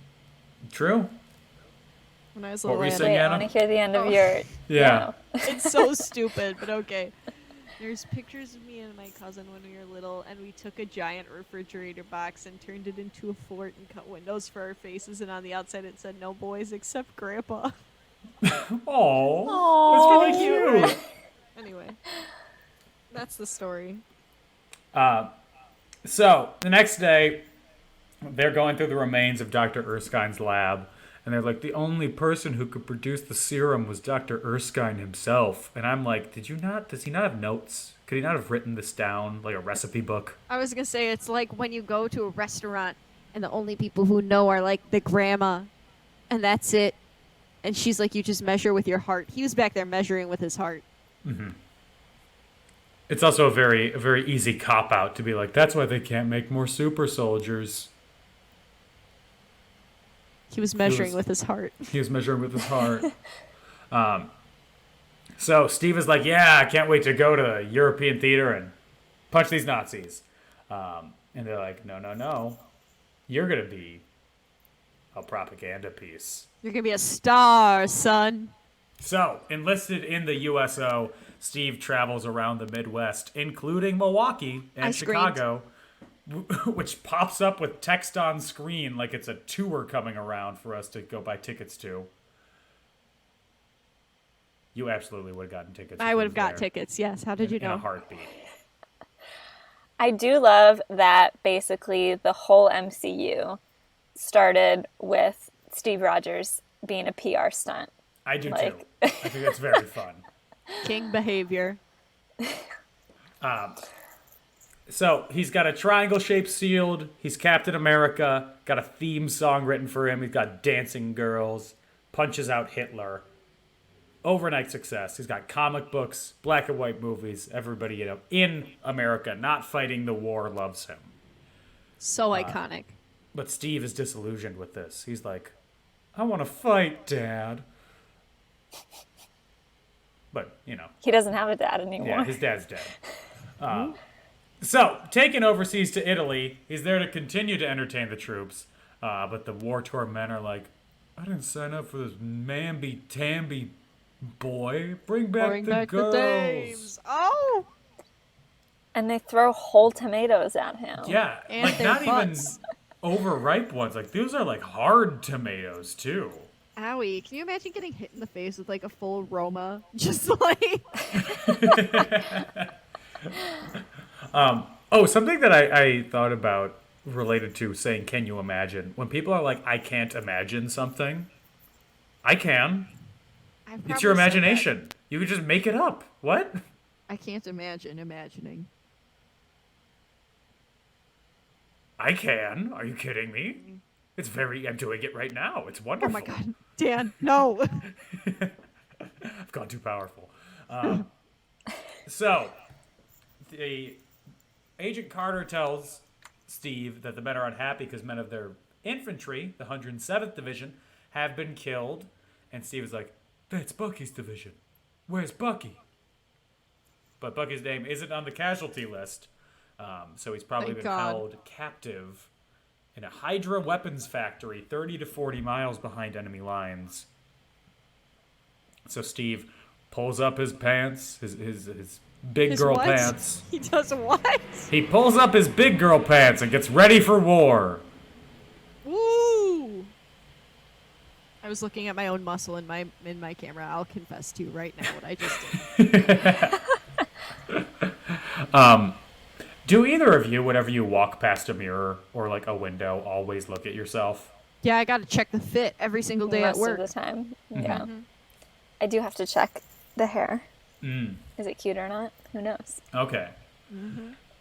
True? When I was What little, were I you had saying, Wait, I Anna? want to hear the end of your... Yeah. It's so stupid, but okay. There's pictures of me and my cousin when we were little, and we took a giant refrigerator box and turned it into a fort and cut windows for our faces, and on the outside it said, "No boys except Grandpa." Aww. That's really cute. Right? Anyway, that's the story. So, the next day, they're going through the remains of Dr. Erskine's lab, and they're like, the only person who could produce the serum was Dr. Erskine himself. And I'm like, does he not have notes? Could he not have written this down, like a recipe book? I was gonna say, it's like when you go to a restaurant and the only people who know are like the grandma, and that's it. And she's like, you just measure with your heart. He was back there measuring with his heart. Mm-hmm. It's also a very easy cop-out to be like, that's why they can't make more super soldiers. He was measuring with his heart. He was measuring with his heart. So Steve is like, yeah, I can't wait to go to the European theater and punch these Nazis. And they're like, no, you're gonna be a propaganda piece. You're gonna be a star, son. So, enlisted in the USO, Steve travels around the Midwest, including Milwaukee and Chicago, which pops up with text on screen like it's a tour coming around for us to go buy tickets to. You absolutely would have gotten tickets. I would have got tickets, yes. How did you know? In a heartbeat. I do love that basically the whole MCU started with Steve Rogers being a PR stunt. I do too. I think that's very fun. King behavior. So he's got a triangle-shaped shield. He's Captain America. Got a theme song written for him. He's got dancing girls. Punches out Hitler. Overnight success. He's got comic books, black and white movies. Everybody, in America, not fighting the war, loves him. So iconic. But Steve is disillusioned with this. He's like, I want to fight, Dad. But, He doesn't have a dad anymore. Yeah, his dad's dead. So, taken overseas to Italy, he's there to continue to entertain the troops. But the war-torn men are like, I didn't sign up for this mamby-tamby boy. Bring back the girls. dames. Oh! And they throw whole tomatoes at him. Yeah, And like their not butts. even overripe ones. Like those are like hard tomatoes too. Owie. Can you imagine getting hit in the face with like a full Roma? Just like... Something that I thought about related to saying, can you imagine? When people are like, I can't imagine something, I can. It's your imagination. You can just make it up. What? I can't imagine imagining. I can. Are you kidding me? I'm doing it right now. It's wonderful. Oh my god. Dan, no. I've gone too powerful. So, Agent Carter tells Steve that the men are unhappy because men of their infantry, the 107th Division, have been killed. And Steve is like, that's Bucky's division. Where's Bucky? But Bucky's name isn't on the casualty list. So he's probably Thank been God. held captive in a Hydra weapons factory 30 to 40 miles behind enemy lines. So Steve pulls up his pants, his big His girl what? pants. He does what? He pulls up his big girl pants and gets ready for war. Woo! I was looking at my own muscle in my camera. I'll confess to you right now what I just did. Do either of you, whenever you walk past a mirror or like a window, always look at yourself? Yeah, I gotta check the fit every single day at Most work. of the time. Yeah. I do have to check the hair. Is it cute or not? Who knows? Okay.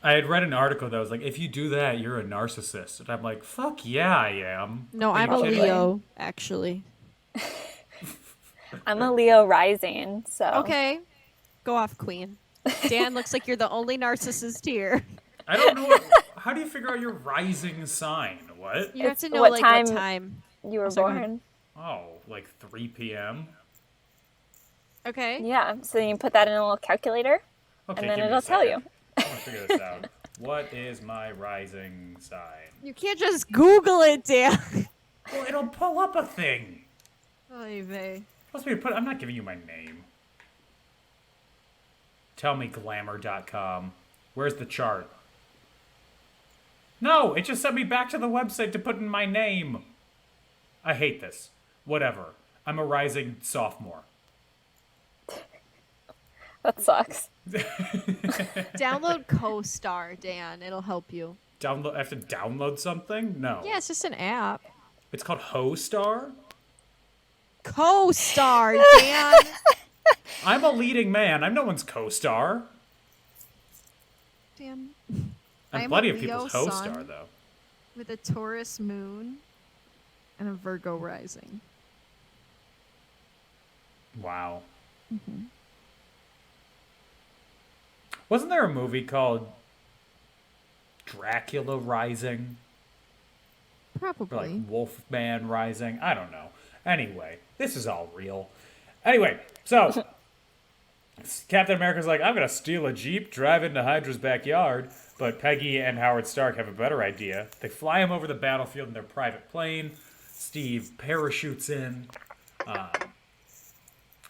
I had read an article that was like, if you do that, you're a narcissist. And I'm like, fuck yeah, I am. No, Are I'm you a kidding? Leo, actually. I'm a Leo rising, so. Okay. Go off, queen. Dan, looks like you're the only narcissist here. I don't know. How do you figure out your rising sign? What? You have It's to know what what time- time. You were sorry, go born. Oh, like 3 p.m.? Okay. Yeah, so you put that in a little calculator, Okay, and then give me a it'll tell second. you. I want to figure this out. What is my rising sign? You can't just Google it, Dan. Well, it'll pull up a thing. Oy vey. Supposed to be I'm not giving you my name. Tell me glamour.com. Where's the chart? No, it just sent me back to the website to put in my name. I hate this. Whatever. I'm a rising sophomore. That sucks. Download CoStar, Dan. It'll help you. I have to download something? No. Yeah, it's just an app. It's called HoStar? CoStar, Dan. I'm a leading man. I'm no one's co-star. Dan. I'm I'm plenty a of people's Leo co-star, sun. though. With a Taurus moon and a Virgo rising. Wow. Wasn't there a movie called Dracula Rising? Or Probably. like Wolfman Rising? I don't know. Anyway, this is all real. Anyway, so Captain America's like, I'm going to steal a Jeep, drive into Hydra's backyard. But Peggy and Howard Stark have a better idea. They fly him over the battlefield in their private plane. Steve parachutes in.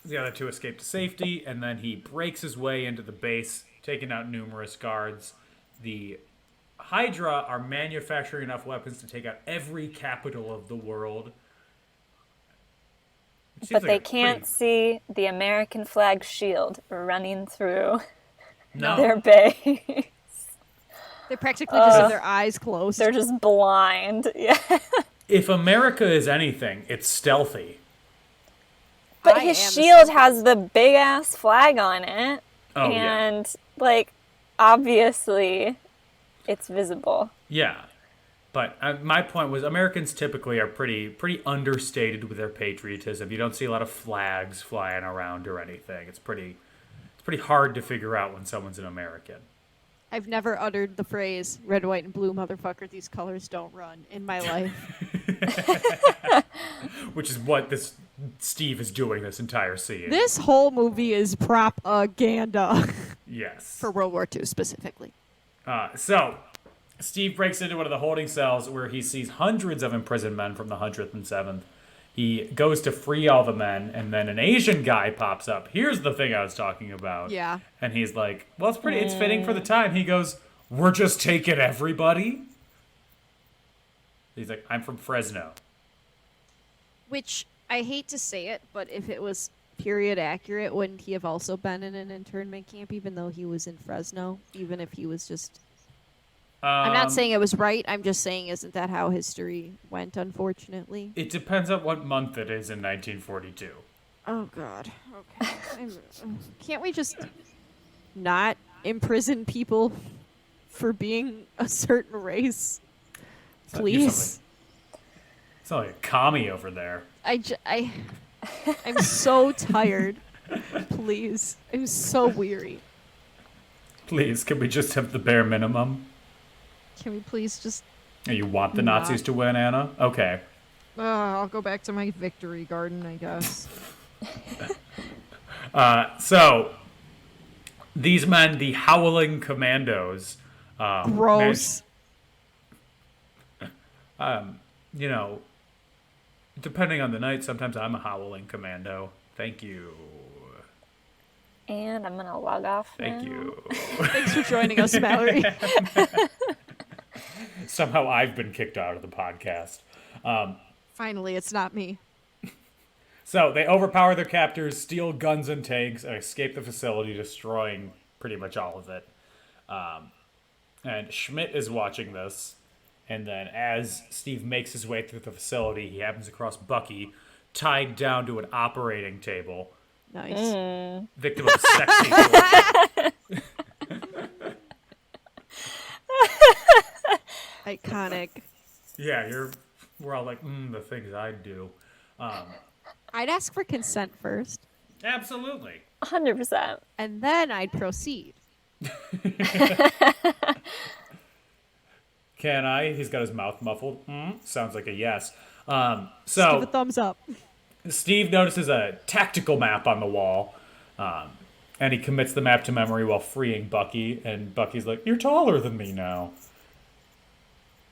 The other two escape to safety, and then he breaks his way into the base, taking out numerous guards. The Hydra are manufacturing enough weapons to take out every capital of the world. But they can't see the American flag shield running through their base. They practically just have their eyes closed. They're just blind. Yeah. If America is anything, it's stealthy. But his shield has the big ass flag on it. Oh, and, like, obviously, it's visible. Yeah. But my point was, Americans typically are pretty understated with their patriotism. You don't see a lot of flags flying around or anything. It's pretty hard to figure out when someone's an American. I've never uttered the phrase "red, white, and blue, motherfucker. These colors don't run" in my life. Which is what this Steve is doing this entire scene. This whole movie is propaganda. Yes. For World War II specifically. So, Steve breaks into one of the holding cells where he sees hundreds of imprisoned men from the 100th and 7th. He goes to free all the men, and then an Asian guy pops up. Here's the thing I was talking about. Yeah. And he's like, well, it's fitting for the time. He goes, we're just taking everybody? He's like, I'm from Fresno. Which, I hate to say it, but if it was period accurate, wouldn't he have also been in an internment camp, even though he was in Fresno? Even if he was just... I'm not saying it was right. I'm just saying, isn't that how history went, unfortunately? It depends on what month it is in 1942. Oh, God. Okay. Can't we just not imprison people for being a certain race? Please? It's not like a commie over there. I'm so tired. Please. I'm so weary. Please, can we just have the bare minimum? Can we please just... You want the Nazis to win, Anna? Okay. I'll go back to my victory garden, I guess. So, these men, the Howling Commandos... Gross. You know, depending on the night, sometimes I'm a Howling Commando. Thank you. And I'm going to log off Thank now. you. Thanks for joining us, Mallory. Somehow I've been kicked out of the podcast. Finally, it's not me. So they overpower their captors, steal guns and tanks, and escape the facility, destroying pretty much all of it. And Schmidt is watching this, and then as Steve makes his way through the facility, he happens across Bucky, tied down to an operating table. Nice. Victim of sexy torture. Iconic. Yeah, we're all like, the things I'd do. I'd ask for consent first. Absolutely. 100%. And then I'd proceed. Can I? He's got his mouth muffled. Sounds like a yes. Give a thumbs up. Steve notices a tactical map on the wall, and he commits the map to memory while freeing Bucky, and Bucky's like, you're taller than me now.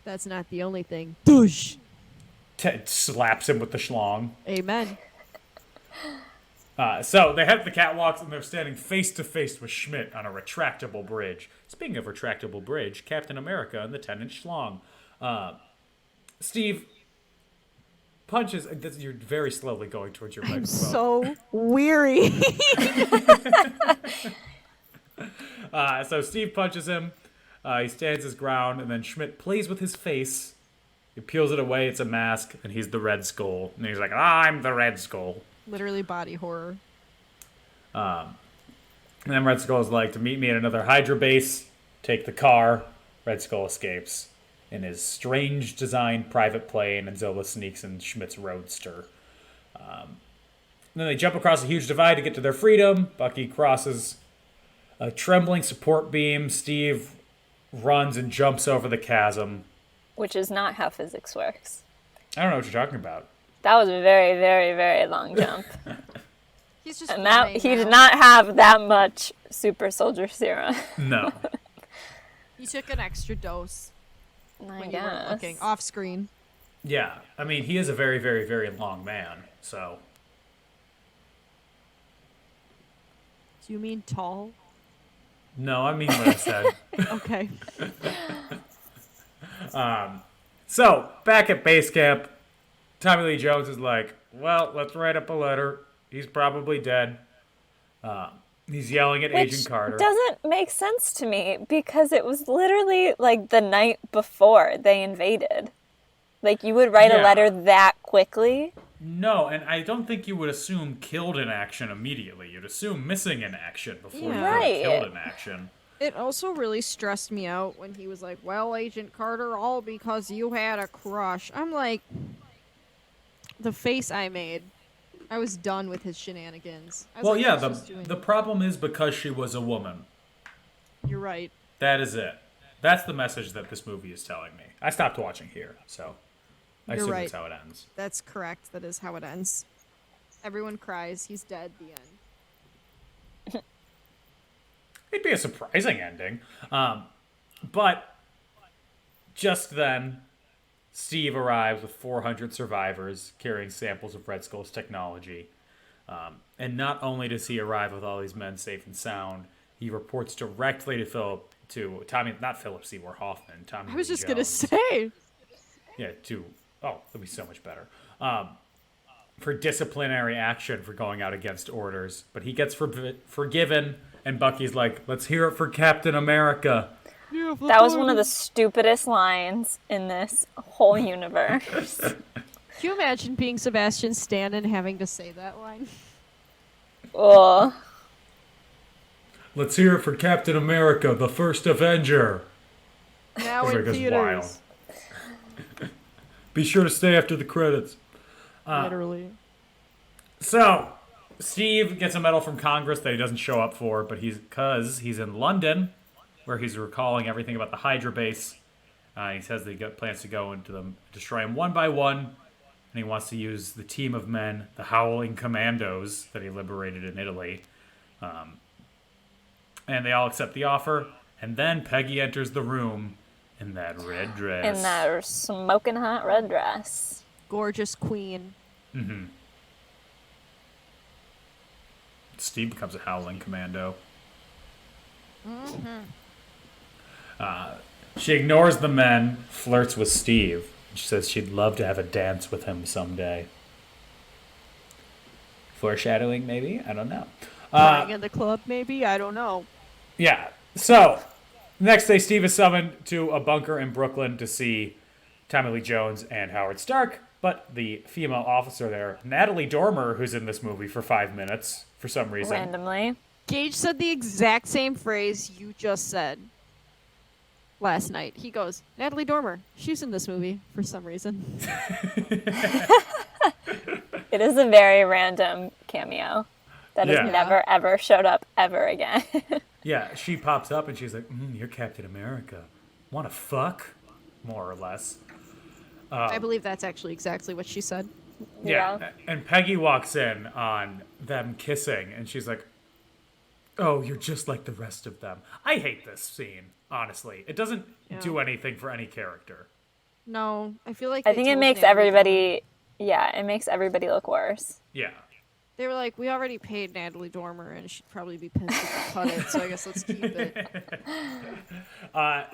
That's not the only thing. Douche. Ted slaps him with the schlong. Amen. So they head up the catwalks, and they're standing face-to-face with Schmidt on a retractable bridge. Speaking of retractable bridge, Captain America and the 10-inch schlong. Steve punches... You're very slowly going towards your microphone. I'm so weary. So Steve punches him. He stands his ground, and then Schmidt plays with his face. He peels it away. It's a mask, and he's the Red Skull. And he's like, I'm the Red Skull. Literally body horror. And then Red Skull is like, to meet me at another Hydra base, take the car. Red Skull escapes in his strange designed private plane, and Zola sneaks in Schmidt's roadster. Then they jump across a huge divide to get to their freedom. Bucky crosses a trembling support beam. Steve runs and jumps over the chasm. Which is not how physics works. I don't know what you're talking about. That was a very, very, very long jump. He's just And that flying he did now. not have that much super soldier serum. No. He took an extra dose I when you guess. weren't looking off screen. Yeah, I mean, he is a very, very, very long man, so. Do you mean tall? No, I mean what I said. Okay. So, back at base camp, Tommy Lee Jones is like, well, let's write up a letter. He's probably dead. He's yelling at Agent Which Carter. doesn't make sense to me because it was literally like the night before they invaded. Like, you would write a Yeah. letter that quickly? No, and I don't think you would assume killed in action immediately. You'd assume missing in action before you Right. killed in action. It also really stressed me out when he was like, well, Agent Carter, all because you had a crush. I'm like, The face I made. I was done with his shenanigans. I was Well, like, yeah, he's just doing- the problem is because she was a woman. You're right. That is it. That's the message that this movie is telling me. I stopped watching here, so I You're assume right. that's how it ends. That's correct. That is how it ends. Everyone cries. He's dead. The end. It'd be a surprising ending. But just then, Steve arrives with 400 survivors carrying samples of Red Skull's technology. And not only does he arrive with all these men safe and sound, he reports directly to Tommy, not Philip Seymour Hoffman, Tommy I was Lee just gonna Jones. say. Yeah, that'll be so much better. For disciplinary action for going out against orders. But he gets forgiven, and Bucky's like, let's hear it for Captain America. That was one of the stupidest lines in this whole universe. Can you imagine being Sebastian Stan and having to say that line? Ugh. Let's hear it for Captain America, the First Avenger. Now Everybody in goes theaters. wild. Be sure to stay after the credits. Literally. So, Steve gets a medal from Congress that he doesn't show up for, but he's in London, where he's recalling everything about the Hydra base. He says that he plans to go into them, destroy them one by one, and he wants to use the team of men, the Howling Commandos, that he liberated in Italy. And they all accept the offer, and then Peggy enters the room in that red dress. In that smoking hot red dress. Gorgeous queen. Steve becomes a Howling Commando. She ignores the men, flirts with Steve. She says she'd love to have a dance with him someday. Foreshadowing, maybe? I don't know. Crying in the club, maybe? I don't know. Yeah. So, next day, Steve is summoned to a bunker in Brooklyn to see Tommy Lee Jones and Howard Stark. But the female officer there, Natalie Dormer, who's in this movie for 5 minutes for some reason. Randomly. Gage said the exact same phrase you just said last night. He goes, Natalie Dormer, she's in this movie for some reason. It is a very random cameo that Yeah. has never, ever showed up ever again. Yeah, she pops up and she's like, you're Captain America. Want to fuck? More or less. I believe that's actually exactly what she said. Yeah. And Peggy walks in on them kissing, and she's like, oh, you're just like the rest of them. I hate this scene, honestly. It doesn't do anything for any character. No, I feel like I they think it told makes Natalie everybody, it makes everybody look worse. Yeah. They were like, we already paid Natalie Dormer, and she'd probably be pissed if we cut it, so I guess let's keep it.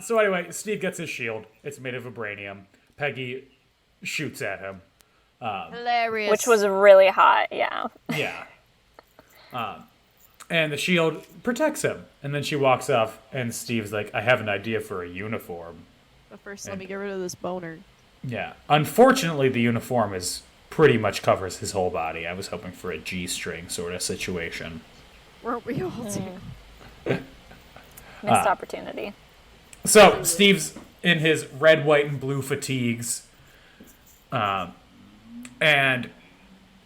So anyway, Steve gets his shield. It's made of vibranium. Peggy shoots at him. Hilarious. Which was really hot, yeah. Yeah. And the shield protects him. And then she walks off, and Steve's like, I have an idea for a uniform. But first, let me get rid of this boner. Yeah. Unfortunately, the uniform pretty much covers his whole body. I was hoping for a G-string sort of situation. Weren't we all Missed opportunity. So, Steve's in his red, white, and blue fatigues. And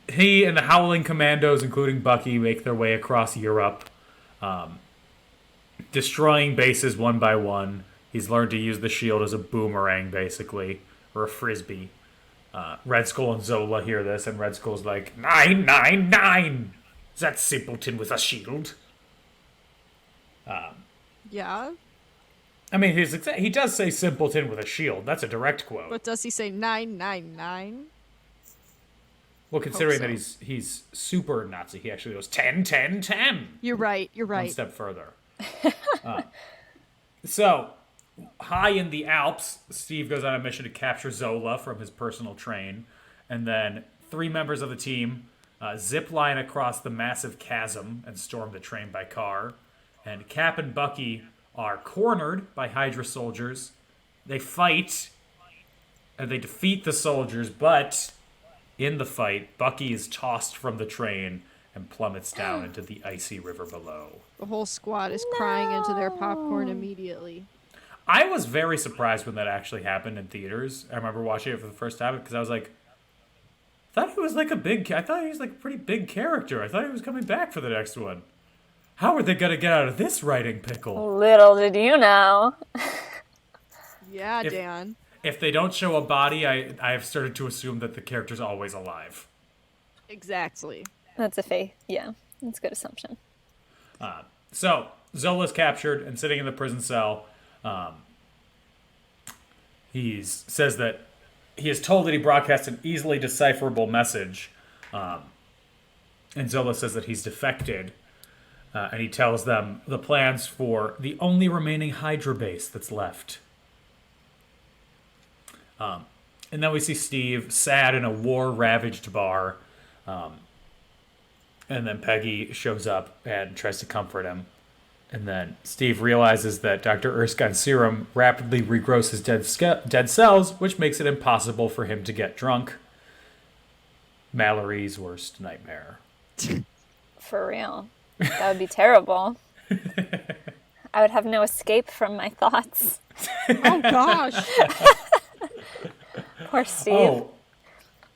he and the Howling Commandos, including Bucky, make their way across Europe, destroying bases one by one. He's learned to use the shield as a boomerang, basically, or a frisbee. Red Skull and Zola hear this, and Red Skull's like, 999! That simpleton with a shield. Yeah. I mean, he does say simpleton with a shield. That's a direct quote. But does he say 999? Well, considering so. that he's super Nazi, he actually goes 10, 10, 10. You're right. One step further. So, high in the Alps, Steve goes on a mission to capture Zola from his personal train. And then 3 members of the team zip line across the massive chasm and storm the train by car. And Cap and Bucky are cornered by Hydra soldiers. They fight, and they defeat the soldiers, but in the fight, Bucky is tossed from the train and plummets down into the icy river below. The whole squad is crying into their popcorn immediately. I was very surprised when that actually happened in theaters. I remember watching it for the first time because I was like, I thought he was like a pretty big character. I thought he was coming back for the next one. How are they going to get out of this writing pickle? Little did you know. Yeah, Dan. If they don't show a body, I have started to assume that the character's always alive. Exactly. That's a faith. Yeah, that's a good assumption. So, Zola's captured and sitting in the prison cell. He says that he is told that he broadcast an easily decipherable message. And Zola says that he's defected. And he tells them the plans for the only remaining Hydra base that's left. And then we see Steve sad in a war-ravaged bar. And then Peggy shows up and tries to comfort him. And then Steve realizes that Dr. Erskine's serum rapidly regrows his dead cells, which makes it impossible for him to get drunk. Mallory's worst nightmare. For real. That would be terrible. I would have no escape from my thoughts. Oh, gosh. Poor Steve. Oh.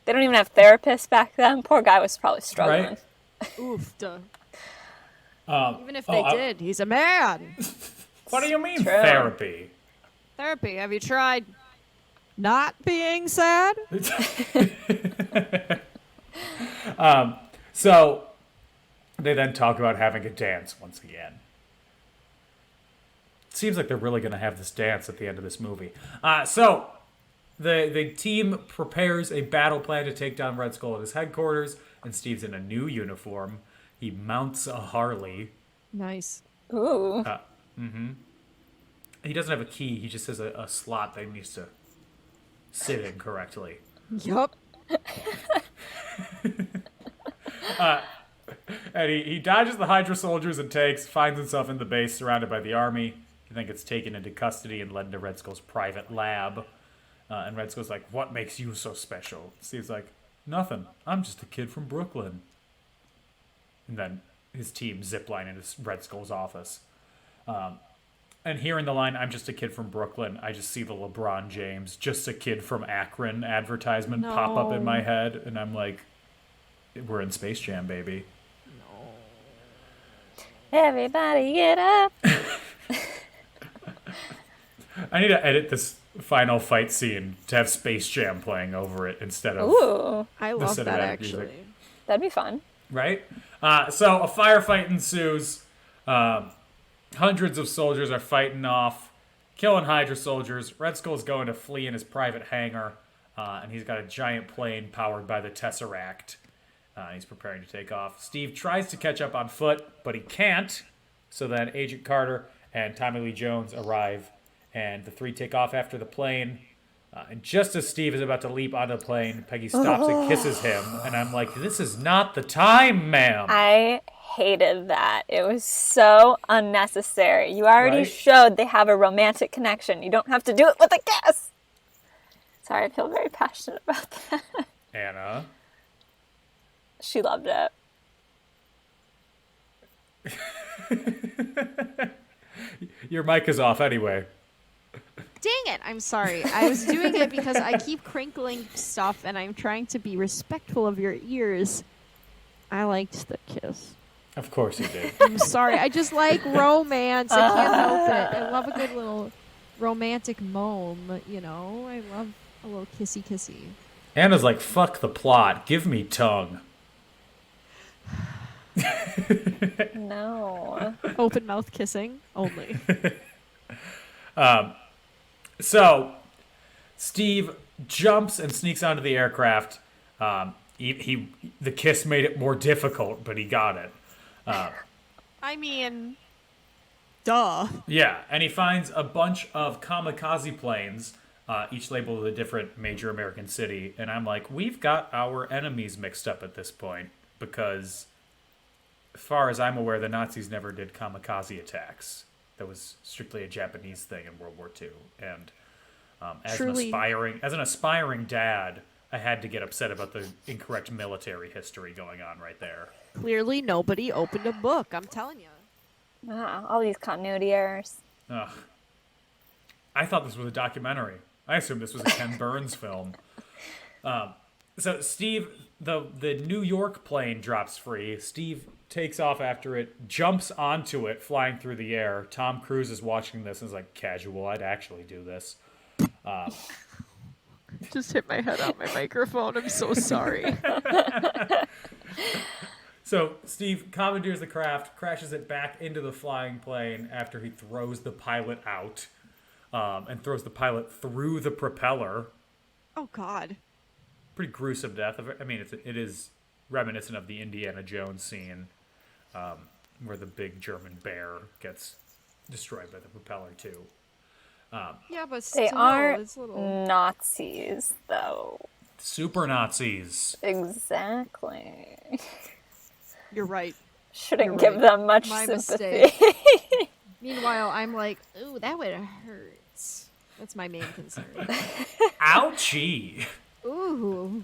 They don't even have therapists back then. Poor guy was probably struggling. Right? Oof. Duh. Even if oh, they I- did, he's a man. What do you mean, True. therapy? Therapy. Have you tried not being sad? So they then talk about having a dance once again. It seems like they're really going to have this dance at the end of this movie. So the team prepares a battle plan to take down Red Skull at his headquarters, and Steve's in a new uniform. He mounts a Harley. Nice. Ooh. He doesn't have a key. He just has a slot that he needs to sit in correctly. Yup. And he dodges the Hydra soldiers and finds himself in the base surrounded by the army. He then gets taken into custody and led into Red Skull's private lab. And Red Skull's like, what makes you so special? Steve's like, nothing. I'm just a kid from Brooklyn. And then his team zipline into Red Skull's office. And hearing the line, I'm just a kid from Brooklyn, I just see the LeBron James, just a kid from Akron advertisement pop up in my head. And I'm like, we're in Space Jam, baby. Everybody get up. I need to edit this final fight scene to have Space Jam playing over it instead of Ooh. I the love that, cinematic actually. music. That'd be fun. Right? So a firefight ensues. Hundreds of soldiers are fighting off, killing Hydra soldiers. Red Skull's going to flee in his private hangar, and he's got a giant plane powered by the Tesseract. He's preparing to take off. Steve tries to catch up on foot, but he can't. So then Agent Carter and Tommy Lee Jones arrive, and the three take off after the plane. And just as Steve is about to leap onto the plane, Peggy stops and kisses him. And I'm like, this is not the time, ma'am. I hated that. It was so unnecessary. You already Right? showed they have a romantic connection. You don't have to do it with a kiss. Sorry, I feel very passionate about that. Anna. She loved it. Your mic is off anyway. Dang it, I'm sorry. I was doing it because I keep crinkling stuff and I'm trying to be respectful of your ears. I liked the kiss. Of course you did. I'm sorry. I just like romance. I can't help it. I love a good little romantic moan, you know? I love a little kissy kissy. Anna's like, fuck the plot. Give me tongue. No. Open mouth kissing only. So, Steve jumps and sneaks onto the aircraft. The kiss made it more difficult, but he got it. I mean, duh. Yeah, and he finds a bunch of kamikaze planes, each labeled with a different major American city. And I'm like, we've got our enemies mixed up at this point, because as far as I'm aware, the Nazis never did kamikaze attacks. That was strictly a Japanese thing in World War II. And as an aspiring dad, I had to get upset about the incorrect military history going on right there. Clearly, nobody opened a book. I'm telling you. Wow, all these continuity errors. Ugh. I thought this was a documentary. I assumed this was a Ken Burns film. So Steve, the New York plane drops free. Steve takes off after it, jumps onto it, flying through the air. Tom Cruise is watching this and is like, casual, I'd actually do this. Just hit my head on my microphone. I'm so sorry. So Steve commandeers the craft, crashes it back into the flying plane after he throws the pilot out, and throws the pilot through the propeller. Oh, God. Pretty gruesome death. I mean, it is reminiscent of the Indiana Jones scene, where the big German bear gets destroyed by the propeller too. Yeah, but They still, aren't it's little... Nazis, though. Super Nazis. Exactly. You're right. Shouldn't You're give right. them much My sympathy. mistake. Meanwhile, I'm like, ooh, that would hurt. That's my main concern. Ouchie. Ooh.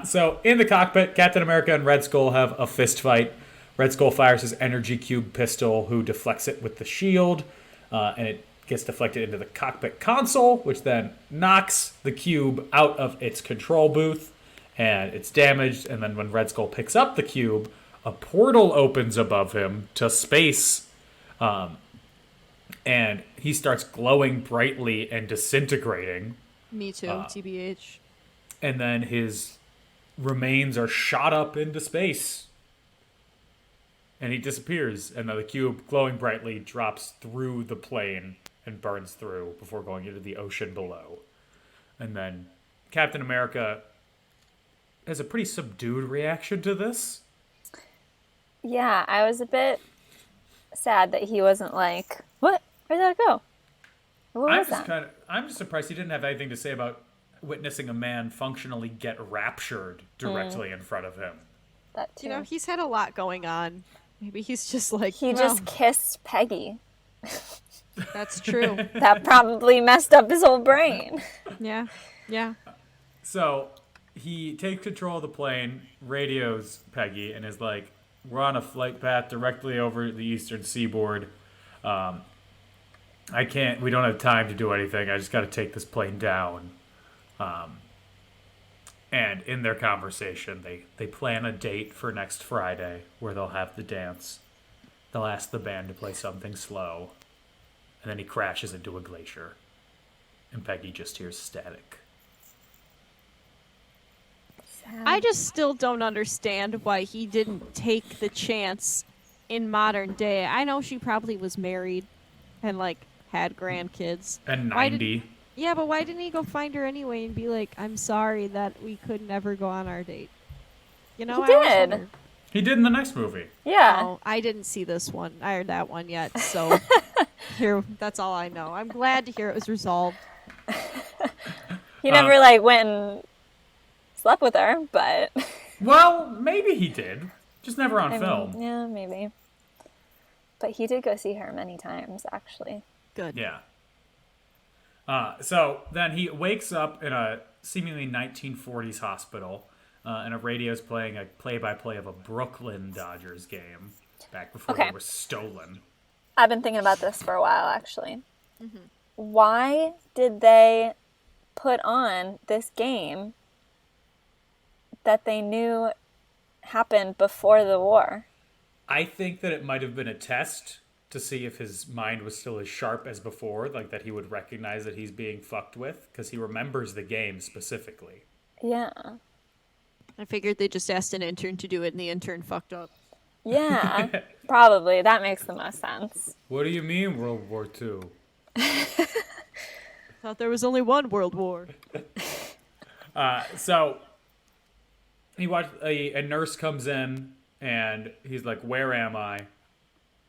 So in the cockpit, Captain America and Red Skull have a fist fight. Red Skull fires his energy cube pistol, who deflects it with the shield, and it gets deflected into the cockpit console, which then knocks the cube out of its control booth, and it's damaged. And then when Red Skull picks up the cube, a portal opens above him to space, and he starts glowing brightly and disintegrating. Me too, TBH. And then his remains are shot up into space. And he disappears, and then the cube, glowing brightly, drops through the plane and burns through before going into the ocean below. And then Captain America has a pretty subdued reaction to this. Yeah, I was a bit sad that he wasn't like, what? Where'd that go? What was that? I'm just surprised he didn't have anything to say about witnessing a man functionally get raptured directly in front of him. That too. You know, he's had a lot going on. Maybe he's just like, He just kissed Peggy. That's true. That probably messed up his whole brain. Yeah. Yeah. So he takes control of the plane, radios Peggy, and is like, we're on a flight path directly over the eastern seaboard. We don't have time to do anything. I just got to take this plane down. And in their conversation, they plan a date for next Friday where they'll have the dance. They'll ask the band to play something slow. And then he crashes into a glacier. And Peggy just hears static. I just still don't understand why he didn't take the chance in modern day. I know she probably was married and, like, had grandkids. And 90. Yeah, but why didn't he go find her anyway and be like, I'm sorry that we could never go on our date? You know, He did. He did in the next movie. Yeah. Oh, I didn't see this one or that one yet, so here, that's all I know. I'm glad to hear it was resolved. He never, like, went and slept with her, but... Well, maybe he did. Just never on film. Yeah, maybe. But he did go see her many times, actually. Good. Yeah. So then he wakes up in a seemingly 1940s hospital, and a radio's playing a play-by-play of a Brooklyn Dodgers game back before they were stolen. I've been thinking about this for a while, actually. Mm-hmm. Why did they put on this game that they knew happened before the war? I think that it might have been a test to see if his mind was still as sharp as before, like that he would recognize that he's being fucked with, because he remembers the game specifically. Yeah. I figured they just asked an intern to do it, and the intern fucked up. Yeah, probably. That makes the most sense. What do you mean World War II? Thought there was only one World War. So a nurse comes in and he's like, "Where am I?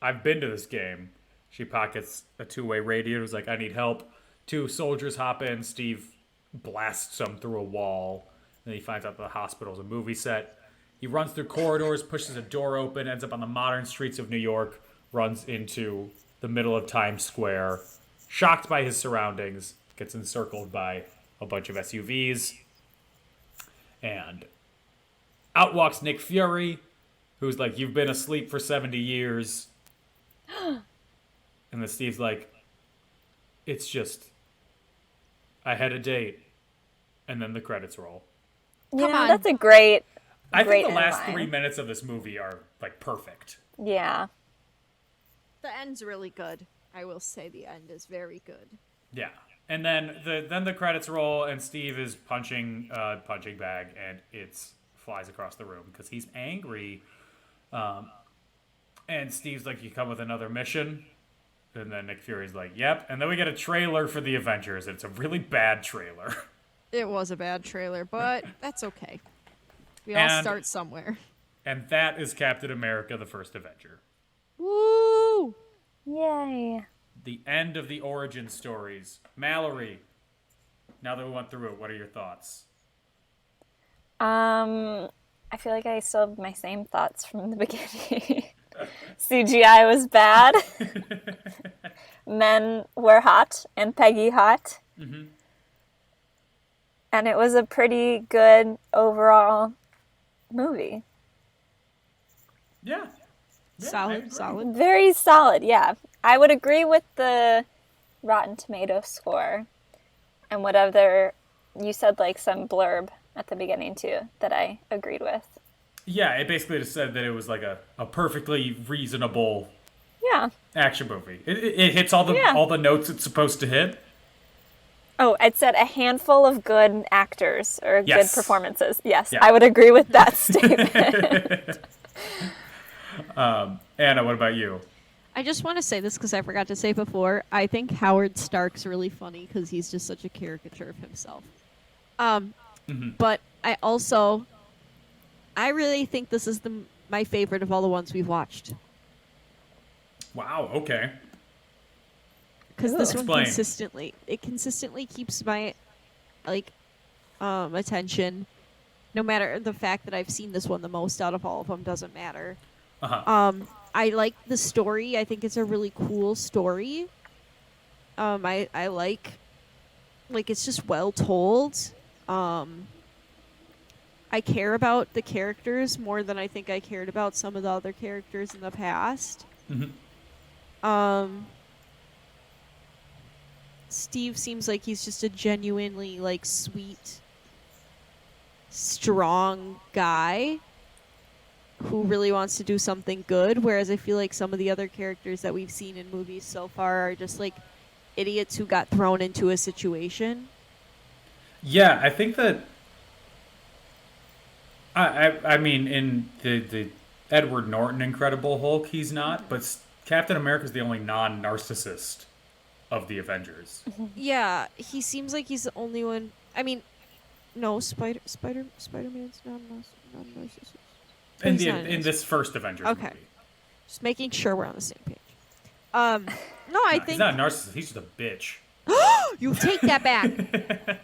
I've been to this game." She pockets a two-way radio. He's like, "I need help." Two soldiers hop in. Steve blasts them through a wall. Then he finds out the hospital's a movie set. He runs through corridors, pushes a door open, ends up on the modern streets of New York, runs into the middle of Times Square. Shocked by his surroundings, gets encircled by a bunch of SUVs. And out walks Nick Fury, who's like, "You've been asleep for 70 years. And then Steve's like, "It's just, I had a date." And then the credits roll. You know, that's a great I think the end last line. 3 minutes of this movie are, like, perfect. Yeah. The end's really good. I will say the end is very good. Yeah. And then the credits roll, and Steve is punching a punching bag, and it flies across the room because he's angry. And Steve's like, "You come with another mission?" And then Nick Fury's like, "Yep." And then we get a trailer for the Avengers, and it's a really bad trailer. It was a bad trailer, but that's okay. We all start somewhere. And that is Captain America, the First Avenger. Woo! Yay. The end of the origin stories. Mallory, now that we went through it, what are your thoughts? I feel like I still have my same thoughts from the beginning. CGI was bad. Men were hot and Peggy hot. Mm-hmm. And it was a pretty good overall movie. Yeah. Solid. Very solid, yeah. I would agree with the Rotten Tomato score. And whatever, you said like some blurb at the beginning too that I agreed with. Yeah, it basically just said that it was like a perfectly reasonable action movie. It hits all the notes it's supposed to hit. Oh, it said a handful of good actors or Yes. good performances. Yes, Yeah. I would agree with that statement. Anna, what about you? I just want to say this because I forgot to say before. I think Howard Stark's really funny because he's just such a caricature of himself. But I really think this is my favorite of all the ones we've watched. Wow, okay. Because this one Explain. consistently keeps my attention, no matter the fact that I've seen this one the most out of all of them. Doesn't matter. I like the story. I think it's a really cool story. I like it's just well told. I care about the characters more than I think I cared about some of the other characters in the past. Steve seems like he's just a genuinely sweet, strong guy who really wants to do something good, whereas I feel like some of the other characters that we've seen in movies so far are just idiots who got thrown into a situation. Yeah, I think that I mean in the Edward Norton Incredible Hulk, he's not, but Captain America's the only non-narcissist of the Avengers. Yeah, he seems like he's the only one. I mean, no, Spider-Man's non-narcissist. In this first Avengers movie. Just making sure we're on the same page. I think he's not a narcissist. He's just a bitch. You take that back.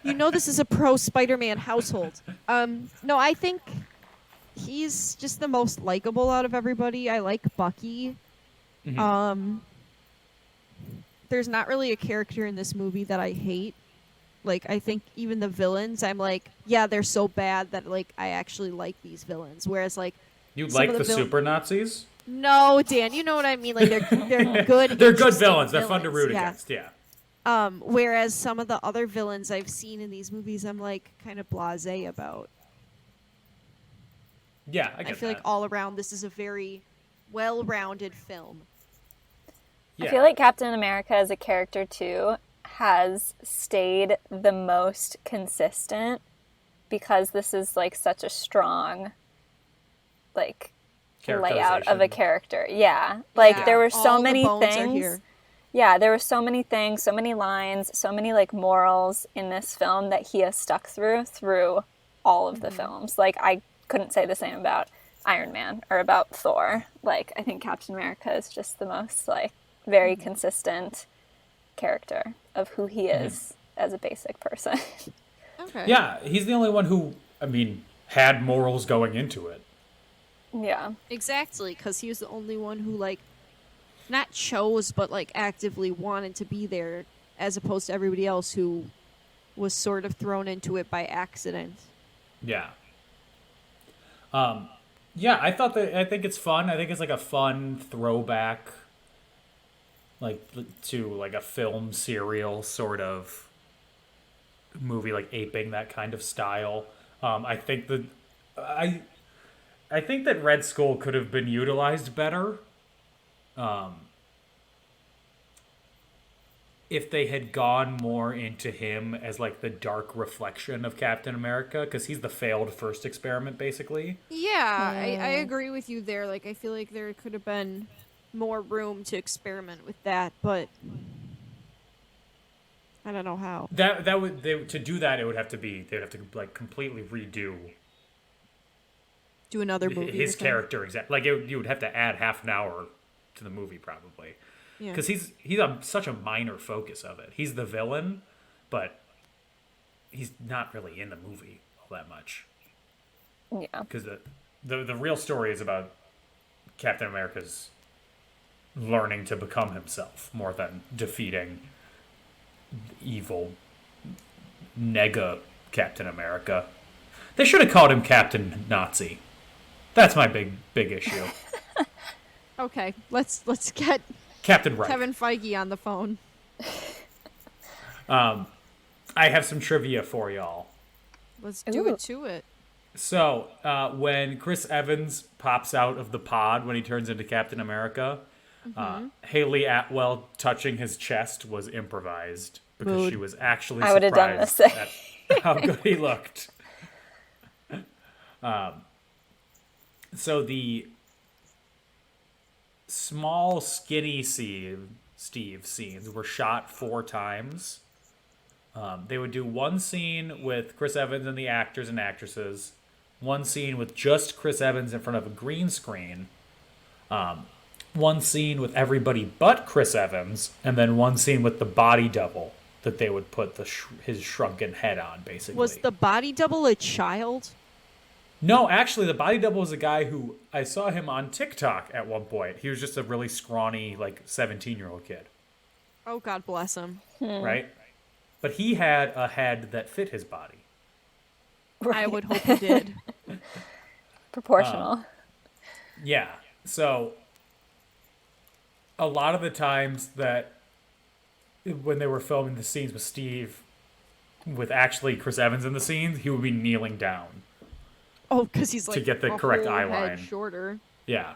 You know this is a pro Spider-Man household. No, I think he's just the most likable out of everybody. I like Bucky. There's not really a character in this movie that I hate. I think even the villains, I'm yeah, they're so bad that I actually like these villains. Whereas you like the super Nazis? No, Dan, you know what I mean. They're good. They're good villains. They're fun to root against. Yeah. Whereas some of the other villains I've seen in these movies, I'm kind of blasé about. Yeah, I feel that. like all around this is a very well-rounded film. I feel like Captain America as a character too has stayed the most consistent because this is such a strong layout of a character. Yeah. Like, there were so many things. Yeah, there were so many things, so many lines, so many, like, morals in this film that he has stuck through all of the films. Like, I couldn't say the same about Iron Man or about Thor. Like, I think Captain America is just the most, like, very consistent character of who he is as a basic person. Okay. Yeah, he's the only one who, I mean, had morals going into it. Yeah. Exactly, because he was the only one who, like, not chose, but, like, actively wanted to be there, as opposed to everybody else who was sort of thrown into it by accident. Yeah. Yeah, I think it's fun. I think it's, like, a fun throwback, like, to, like, a film serial sort of movie, like, aping that kind of style. I think that Red Skull could have been utilized better. If they had gone more into him as, like, the dark reflection of Captain America, because he's the failed first experiment, basically. Yeah, I agree with you there. Like, I feel like there could have been more room to experiment with that, but I don't know how. To do that, they'd have to like completely redo do another movie. His character, exactly. Like, you would have to add half an hour to the movie, probably. Because he's such a minor focus of it. He's the villain, but he's not really in the movie all that much. Yeah. Because the real story is about Captain America's learning to become himself more than defeating evil nega Captain America. They should have called him Captain Nazi. That's my big issue. Okay, let's get Captain Reich. Kevin Feige on the phone. I have some trivia for y'all. Let's do it to it. So, when Chris Evans pops out of the pod when he turns into Captain America, Haley Atwell touching his chest was improvised because she was actually I would have done the surprised same. at how good he looked. So the small, skinny Steve scenes were shot 4 times. They would do one scene with Chris Evans and the actors and actresses, one scene with just Chris Evans in front of a green screen, one scene with everybody but Chris Evans, and then one scene with the body double that they would put his shrunken head on, basically. Was the body double a child? No, actually, the body double was a guy who I saw him on TikTok at one point. He was just a really scrawny, like, 17-year-old kid. Oh, God bless him. Right? But he had a head that fit his body. Right. I would hope he did. Proportional. Yeah. So, a lot of the times that when they were filming the scenes with Steve, with actually Chris Evans in the scenes, he would be kneeling down. Oh, because he's like to get the correct eye line. Shorter. Yeah.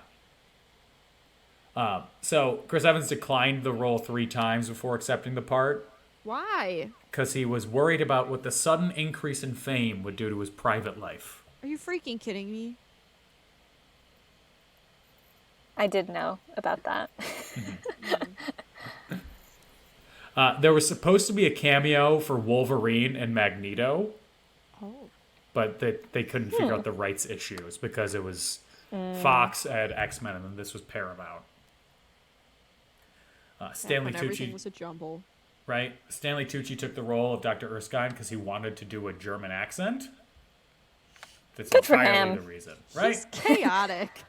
So Chris Evans declined the role 3 times before accepting the part. Why? Because he was worried about what the sudden increase in fame would do to his private life. Are you freaking kidding me? I did know about that. There was supposed to be a cameo for Wolverine and Magneto. Oh. But they couldn't figure out the rights issues because it was Fox had X-Men and then this was Paramount. Stanley Tucci. Everything was a jumble. Right? Stanley Tucci took the role of Dr. Erskine because he wanted to do a German accent. That's good for entirely him. The reason, right? He's chaotic.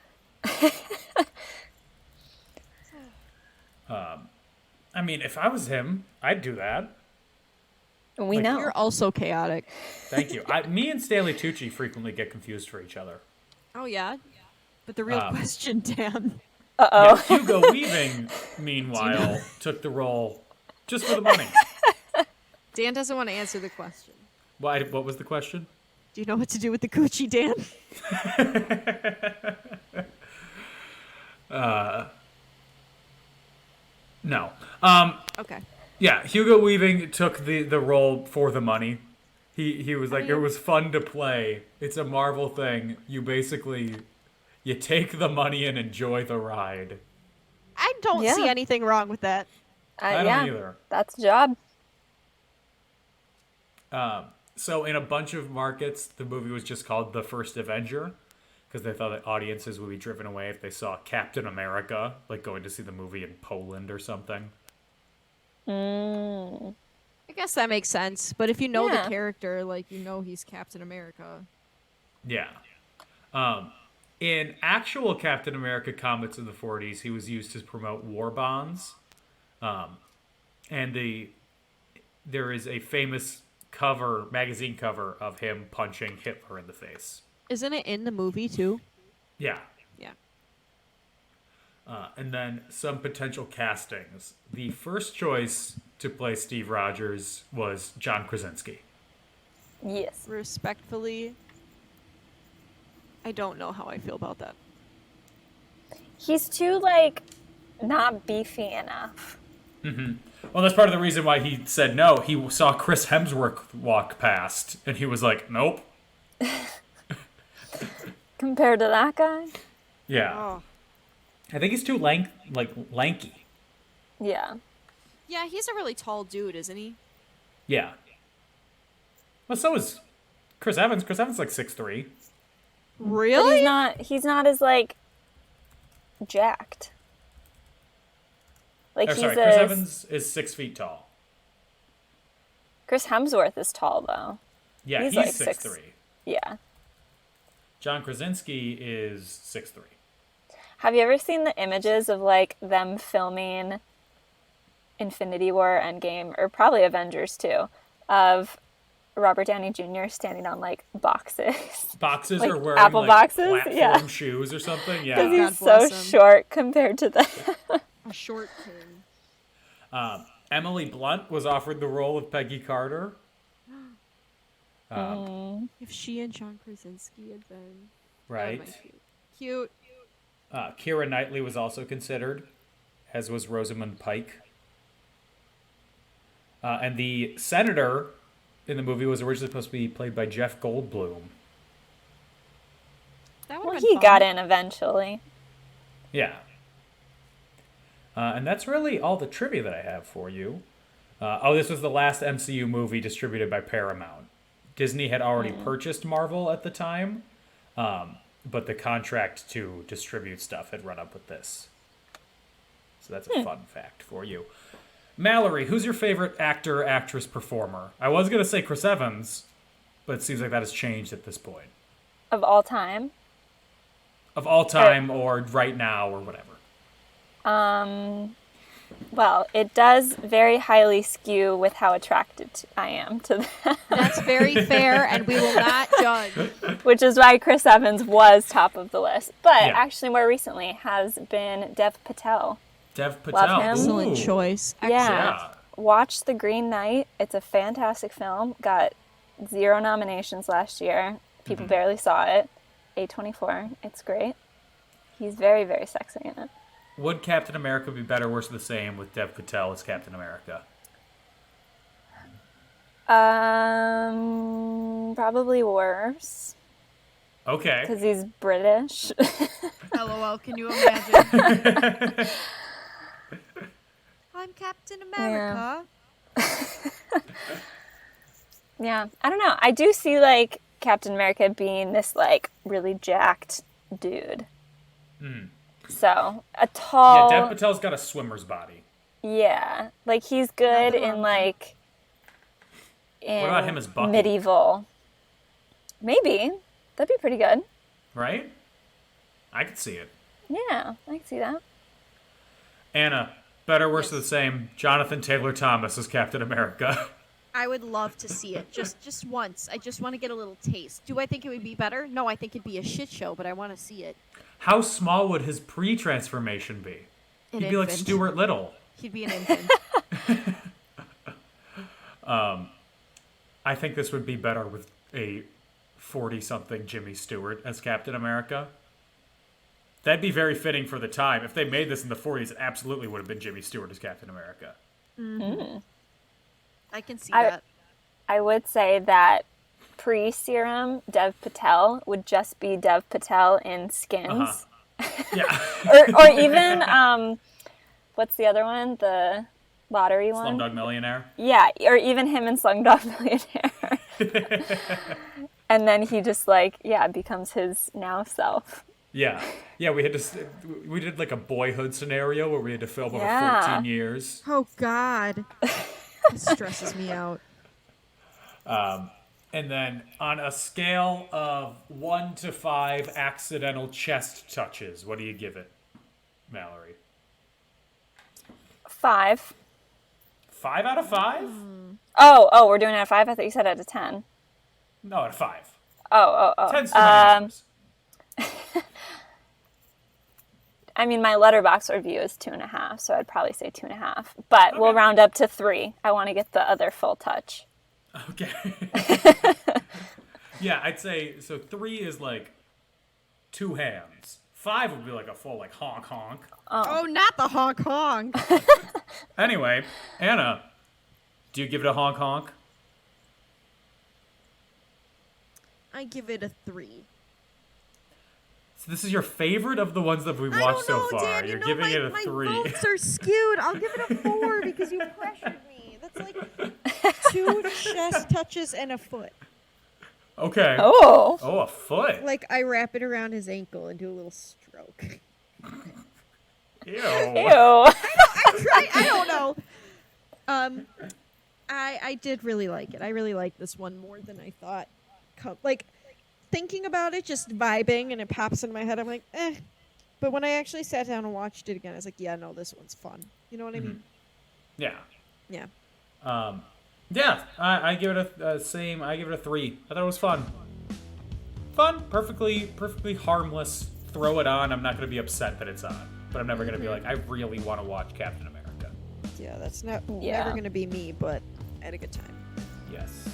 I mean, if I was him, I'd do that. We know. You're also chaotic. Thank you. Me and Stanley Tucci frequently get confused for each other. Oh, yeah? But the real question, Dan. Uh-oh. Yeah, Hugo Weaving, meanwhile, took the role just for the money. Dan doesn't want to answer the question. Why? What was the question? Do you know what to do with the coochie, Dan? No. Okay. Yeah, Hugo Weaving took the role for the money. He was like, it was fun to play. It's a Marvel thing. You You take the money and enjoy the ride. I don't Yeah. see anything wrong with that. I don't either. That's the job. So in a bunch of markets, the movie was just called The First Avenger because they thought that audiences would be driven away if they saw Captain America, like going to see the movie in Poland or something. I guess that makes sense. But if you know Yeah. the character, like, you know he's Captain America. Yeah. In actual Captain America comics in the 40s, he was used to promote war bonds. And there is a famous magazine cover of him punching Hitler in the face. Isn't it in the movie, too? Yeah. Yeah. And then some potential castings. The first choice to play Steve Rogers was John Krasinski. Yes. Respectfully, I don't know how I feel about that. He's too, like, not beefy enough. Well, that's part of the reason why he said no. He saw Chris Hemsworth walk past, and he was like, nope. Compared to that guy? Yeah. Oh. I think he's too lanky. Yeah. Yeah, he's a really tall dude, isn't he? Yeah. Well, so is Chris Evans. Chris Evans is like 6'3". Really? But he's not as, like, jacked. Like, Chris Evans is 6 feet tall. Chris Hemsworth is tall, though. Yeah, he's like 6'3". Yeah. John Krasinski is 6'3". Have you ever seen the images of, like, them filming Infinity War, Endgame, or probably Avengers, too, of Robert Downey Jr. standing on, like, boxes? Boxes Like or wearing, apple like, boxes? platform Yeah. shoes or something? Because Yeah. he's God bless so him. short compared to that. A short king. Emily Blunt was offered the role of Peggy Carter. If she and John Krasinski had been... Right. that would've been cute. Keira Knightley was also considered, as was Rosamund Pike. And the senator in the movie was originally supposed to be played by Jeff Goldblum. That Well, would've he been fun. got in eventually. Yeah. And that's really all the trivia that I have for you. This was the last MCU movie distributed by Paramount. Disney had already purchased Marvel at the time, but the contract to distribute stuff had run up with this. So that's a fun fact for you. Mallory, who's your favorite actor, actress, performer? I was going to say Chris Evans, but it seems like that has changed at this point. Of all time? Of all time or right now or whatever. Well, it does very highly skew with how attracted I am to that. That's very fair, and we will not judge. Which is why Chris Evans was top of the list. But Yeah. actually, more recently, has been Dev Patel. Dev Patel. him. Excellent Ooh. choice. Yeah. Watch The Green Knight. It's a fantastic film. Got 0 nominations last year. People barely saw it. A24. It's great. He's very, very sexy in it. Would Captain America be better, worse, or the same with Dev Patel as Captain America? Probably worse. Okay. Because he's British. LOL, can you imagine? I'm Captain America. Yeah, I don't know. I do see, like, Captain America being this, like, really jacked dude. So, a tall... Yeah, Dev Patel's got a swimmer's body. Yeah. Like, he's good in, like... In What about him as Bucky? medieval. Maybe. That'd be pretty good. Right? I could see it. Yeah, I can see that. Anna, better, worse, or the same, Jonathan Taylor Thomas as Captain America. I would love to see it. Just once. I just want to get a little taste. Do I think it would be better? No, I think it'd be a shit show, but I want to see it. How small would his pre-transformation be? An He'd be like infant. Stuart Little. He'd be an infant. I think this would be better with a 40-something Jimmy Stewart as Captain America. That'd be very fitting for the time. If they made this in the 40s, it absolutely would have been Jimmy Stewart as Captain America. I can see that. I would say that pre-serum Dev Patel would just be Dev Patel in Skins. Yeah. or even, what's the other one? The lottery one? Slumdog Millionaire. Yeah, or even him in Slumdog Millionaire. And then he just becomes his now self. Yeah, we did like a Boyhood scenario where we had to film over 14 years. Oh God, this stresses me out. And then on a scale of 1 to 5 accidental chest touches, what do you give it, Mallory? 5. 5 out of 5? Oh, we're doing it out of 5? I thought you said out of 10. No, out of 5. Oh. 10's too many numbers. I mean, my Letterboxd review is 2.5, so I'd probably say 2.5. But we'll round up to 3. I want to get the other full touch. Okay. Yeah, I'd say, so 3 is like 2 hands. 5 would be like a full, like, honk honk. Oh, not the honk honk. Anyway, Anna, do you give it a honk honk? I give it a 3. So this is your favorite of the ones that we've watched so far. Dan, You're giving it a 3. My votes are skewed. I'll give it a 4 because you pressured me. That's like 2 chest touches and a foot. Okay. Oh, a foot. Like I wrap it around his ankle and do a little stroke. Ew. I don't know. I did really like it. I really liked this one more than I thought. Like, thinking about it, just vibing, and it pops in my head, I'm like, eh. But when I actually sat down and watched it again, I was like, yeah, no, this one's fun. You know what I mean? Yeah. Yeah. Yeah, I give it a same. I give it a 3. I thought it was fun. Fun, perfectly harmless. Throw it on. I'm not going to be upset that it's on, but I'm never going to be like, I really want to watch Captain America. Yeah, that's never going to be me, but I had a good time. Yes.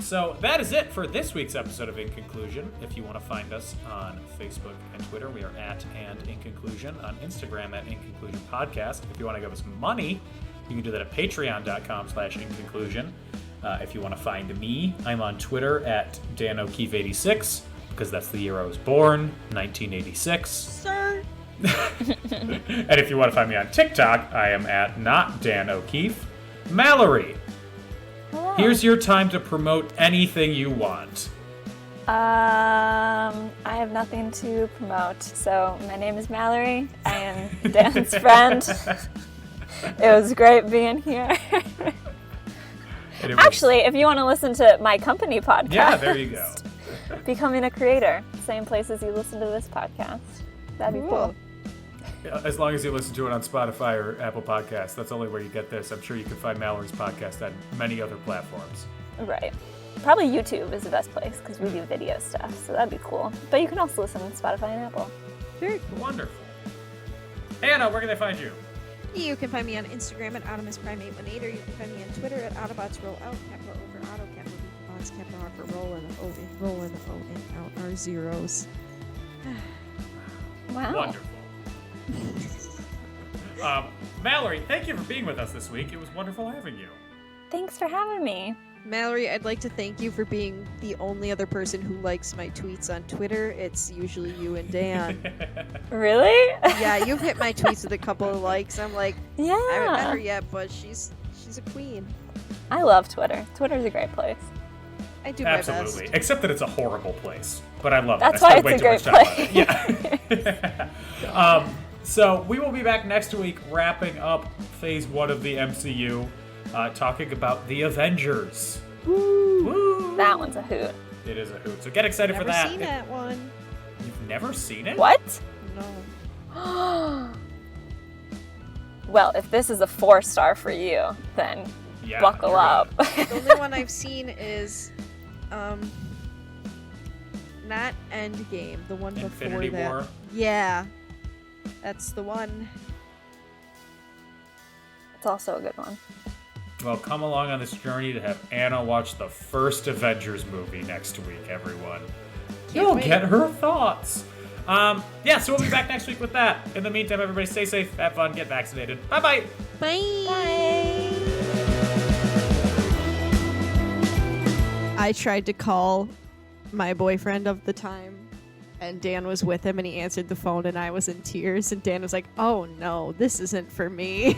So that is it for this week's episode of In Conclusion. If you want to find us on Facebook and Twitter, we are at and In Conclusion. On Instagram at In Conclusion Podcast. If you want to give us money, you can do that at patreon.com/inconclusion. If you want to find me, I'm on Twitter at Dan O'Keefe86 because that's the year I was born, 1986. Sir. And if you want to find me on TikTok, I am at not Dan O'Keefe. Mallory. Hello. Here's your time to promote anything you want. I have nothing to promote. So my name is Mallory. I am Dan's friend. It was great being here. Actually, if you want to listen to my company podcast, yeah, there you go. Becoming a Creator, same place as you listen to this podcast. That'd be cool. As long as you listen to it on Spotify or Apple Podcasts, that's the only way you get this. I'm sure you can find Mallory's podcast on many other platforms. Right. Probably YouTube is the best place because we do video stuff, so that'd be cool. But you can also listen on Spotify and Apple. Very cool. Wonderful. Anna, where can they find you? You can find me on Instagram at AutomusPrime818, or you can find me on Twitter at AutobotsRollOut, capital O for Auto, capital B for Bots, capital R for Roll, and the O in Roll, and the O in Out are zeros. Wow. Wonderful. Mallory, thank you for being with us this week. It was wonderful having you. Thanks for having me. Mallory, I'd like to thank you for being the only other person who likes my tweets on Twitter. It's usually you and Dan. Really? Yeah, you've hit my tweets with a couple of likes. I'm like, Yeah. I haven't met her yet, but she's a queen. I love Twitter. Twitter's a great place. I do my best. Absolutely. Except that it's a horrible place. But I love it. That's I why spend way it's too a much great time on it. Yeah. So we will be back next week wrapping up Phase 1 of the MCU, talking about the Avengers. Woo. Woo. That one's a hoot. It is a hoot. So get excited for that. Never seen that one. You've never seen it? What? No. Well, if this is a 4-star for you, then Yeah, buckle you're up. The only one I've seen is, not Endgame, the one Infinity before that. War. Yeah, that's the one. It's also a good one. Well, come along on this journey to have Anna watch the first Avengers movie next week, everyone. You'll get her thoughts. So we'll be back next week with that. In the meantime, everybody stay safe, have fun, get vaccinated. Bye-bye. Bye. Bye. I tried to call my boyfriend of the time, and Dan was with him, and he answered the phone, and I was in tears, and Dan was like, "Oh no, this isn't for me."